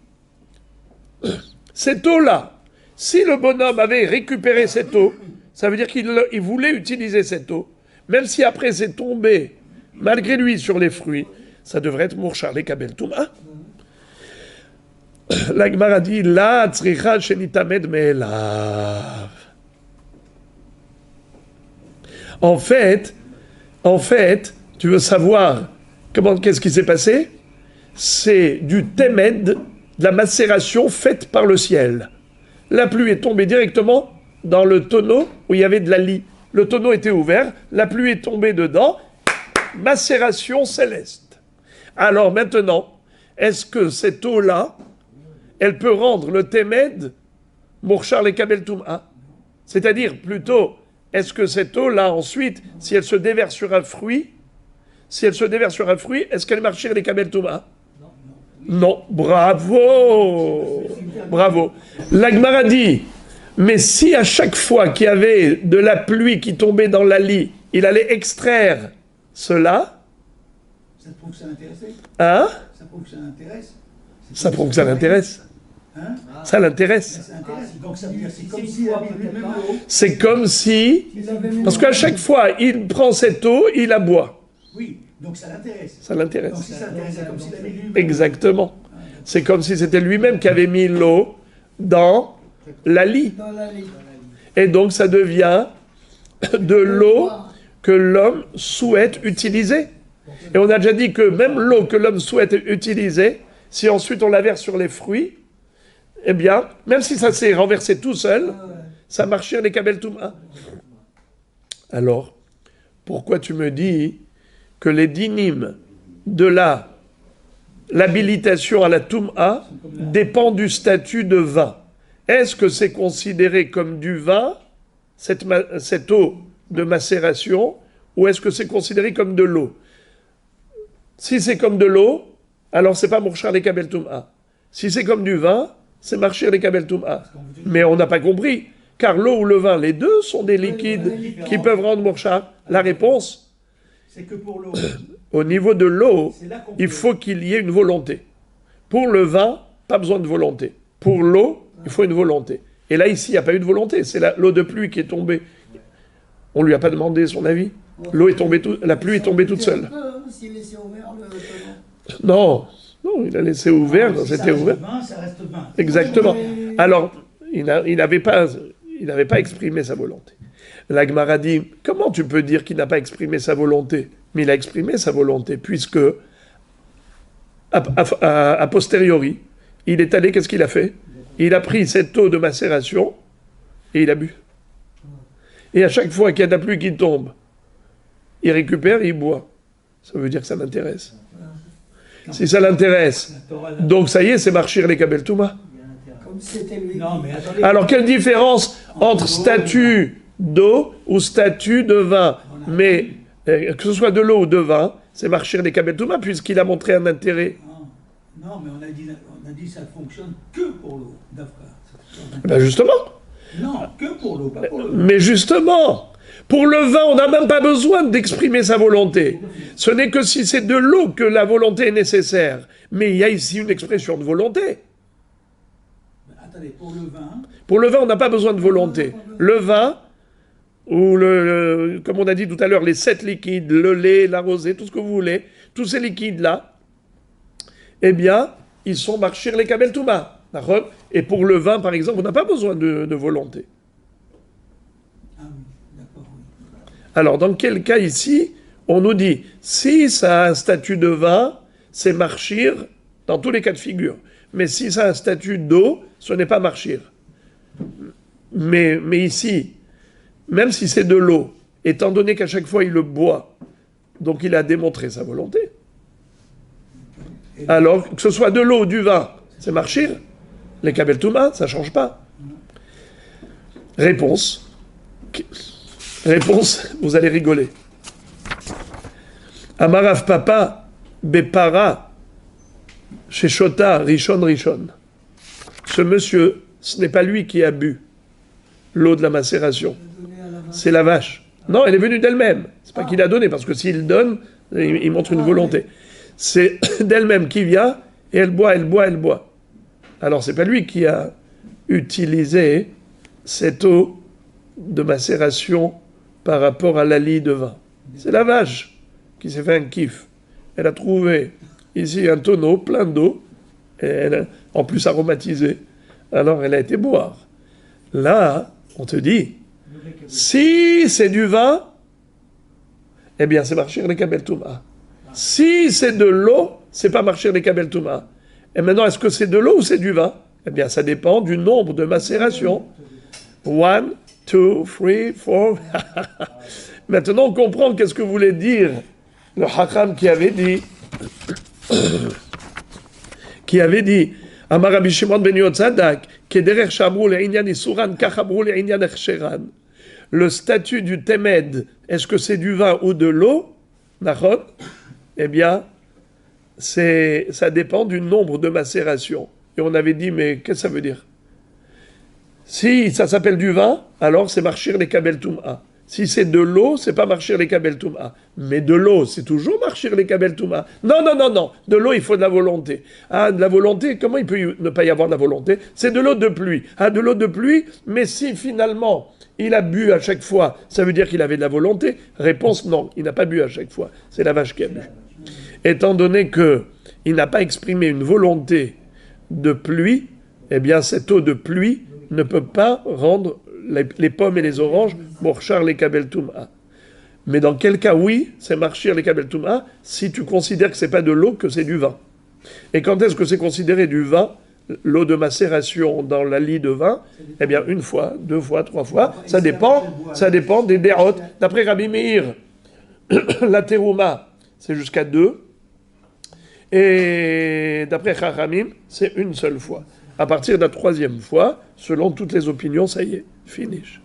Cette eau-là, si le bonhomme avait récupéré cette eau, ça veut dire qu'il voulait utiliser cette eau, même si après c'est tombé, malgré lui, sur les fruits, ça devrait être mourchar les kabel toum'a. La Gemara dit, la tzricha shenitamed me'elav. En fait, tu veux savoir qu'est-ce qui s'est passé? C'est du témed, de la macération faite par le ciel. La pluie est tombée directement dans le tonneau où il y avait de la lie. Le tonneau était ouvert, la pluie est tombée dedans, macération céleste. Alors maintenant, est-ce que cette eau-là, elle peut rendre le témed mourchar les kabel toum'a? C'est-à-dire, plutôt, est-ce que cette eau-là, ensuite, si elle se déverse sur un fruit, est-ce qu'elle marchait les kabel toum'a? Non, bravo. La Gemara dit, mais si à chaque fois qu'il y avait de la pluie qui tombait dans la lie, il allait extraire cela. Ça prouve que ça l'intéressait. Hein? Ça prouve que ça l'intéresse. Ça prouve que ça l'intéresse. Hein? Ça l'intéresse. Donc ça veut dire c'est comme s'il avait bu même l'eau. C'est comme si, parce qu'à chaque fois, il prend cette eau, il la boit. Oui, donc ça l'intéresse. Ça l'intéresse. Donc si ça l'intéressait comme s'il avait bu lui-même. Exactement. C'est comme si c'était lui-même qui avait mis l'eau dans la lie. Et donc ça devient de l'eau que l'homme souhaite utiliser. Et on a déjà dit que même l'eau que l'homme souhaite utiliser, si ensuite on la verse sur les fruits, eh bien, même si ça s'est renversé tout seul, ça marchait les kabel toum'a. Alors, pourquoi tu me dis que les dinim de l'habilitation à la toum'a dépend du statut de vin? Est-ce que c'est considéré comme du vin, cette eau de macération, ou est-ce que c'est considéré comme de l'eau? Si c'est comme de l'eau, alors c'est pas mourchar les kabel toum'a. Si c'est comme du vin, c'est marcher les kabel toum'a. Mais on n'a pas compris, car l'eau ou le vin, les deux sont des liquides qui peuvent rendre mourchar. La réponse, c'est que pour l'eau. Au niveau de l'eau, il faut qu'il y ait une volonté. Pour le vin, pas besoin de volonté. Pour l'eau, il faut une volonté. Et là, ici, il n'y a pas eu de volonté. C'est l'eau de pluie qui est tombée. On ne lui a pas demandé son avis. L'eau est tombée, la pluie est tombée toute seule. Non, il a laissé ouvert. C'était ouvert. Ça reste vin. Exactement. Alors, il n'avait pas exprimé sa volonté. La Gemara dit, comment tu peux dire qu'il n'a pas exprimé sa volonté? Mais il a exprimé sa volonté, puisque, a posteriori, il est allé, qu'est-ce qu'il a fait? Il a pris cette eau de macération et il a bu. Et à chaque fois qu'il y a de la pluie qui tombe, il récupère et il boit. Ça veut dire que ça l'intéresse. si ça l'intéresse. Donc ça y est, c'est marchir les Kabel Touma. Alors quelle différence entre statut d'eau ou statut de vin? Mais que ce soit de l'eau ou de vin, c'est marchir les Kabel Touma puisqu'il a montré un intérêt. Non, mais on a dit ça ne fonctionne que pour l'eau, Ben justement. Non, que pour l'eau, pas pour le vin. Mais justement, pour le vin, on n'a même pas besoin d'exprimer sa volonté. Ce n'est que si c'est de l'eau que la volonté est nécessaire. Mais il y a ici une expression de volonté. Attendez, pour le vin... Pour le vin, on n'a pas besoin de volonté. Le vin, ou comme on a dit tout à l'heure, les 7 liquides, le lait, la rosée, tout ce que vous voulez, tous ces liquides-là, eh bien, ils sont marchir les Kabel Touma. D'accord ? Et pour le vin, par exemple, on n'a pas besoin de volonté. Ah oui, d'accord, oui. Alors, dans quel cas ici, on nous dit, si ça a un statut de vin, c'est marchir dans tous les cas de figure. Mais si ça a un statut d'eau, ce n'est pas marchir. Mais ici, même si c'est de l'eau, étant donné qu'à chaque fois il le boit, donc il a démontré sa volonté. Alors, que ce soit de l'eau ou du vin, c'est marchir. Les Kabel Touma, ça ne change pas. Réponse, vous allez rigoler. Amarav Papa, Bepara, chez Shota, Rishon. Ce monsieur, ce n'est pas lui qui a bu l'eau de la macération. C'est la vache. Non, elle est venue d'elle-même. C'est pas qu'il a donné, parce que s'il donne, il montre une volonté. C'est d'elle-même qui vient, et elle boit. Alors, c'est pas lui qui a utilisé cette eau de macération par rapport à la lie de vin. C'est la vache qui s'est fait un kiff. Elle a trouvé ici un tonneau plein d'eau, et en plus aromatisé. Alors, elle a été boire. Là, on te dit, si c'est du vin, eh bien, c'est marchir les Kabel Touma. Si c'est de l'eau, c'est pas marchir les Kabel Touma. Et maintenant, est-ce que c'est de l'eau ou c'est du vin? Eh bien, ça dépend du nombre de macérations. 1, 2, 3, 4. Maintenant, on comprend qu'est-ce que voulait dire le Hakam qui avait dit, Amar Rabbi Shimon ben Yotzadak, Kederer Shamrou le'inyan isuran, kachamrou le'inyan echsheran. Le statut du Temed, est-ce que c'est du vin ou de l'eau? Nachon? Eh bien, ça dépend du nombre de macérations. Et on avait dit, mais qu'est-ce que ça veut dire? Si ça s'appelle du vin, alors c'est marchir les Kabel Touma. Si c'est de l'eau, c'est pas marchir les Kabel Touma. Mais de l'eau, c'est toujours marchir les Kabel Touma. Non. De l'eau, il faut de la volonté. Ah, de la volonté, comment il peut ne pas y avoir de la volonté? C'est de l'eau de pluie. Ah, de l'eau de pluie, mais si finalement il a bu à chaque fois, ça veut dire qu'il avait de la volonté? Réponse, non, il n'a pas bu à chaque fois. C'est la vache qui a bu. Étant donné qu'il n'a pas exprimé une volonté de pluie, eh bien cette eau de pluie ne peut pas rendre les pommes et les oranges morchar les Kabel Touma. Mais dans quel cas, oui, c'est marchir les Kabel Touma si tu considères que c'est pas de l'eau, que c'est du vin. Et quand est-ce que c'est considéré du vin, l'eau de macération dans la lie de vin? Eh bien, 1 fois, 2 fois, 3 fois, ça dépend des dérotes. D'après Rabbi Meir, la terouma, c'est jusqu'à 2. Et d'après Chachamim, c'est 1 seule fois. À partir de la 3e fois, selon toutes les opinions, ça y est, finish.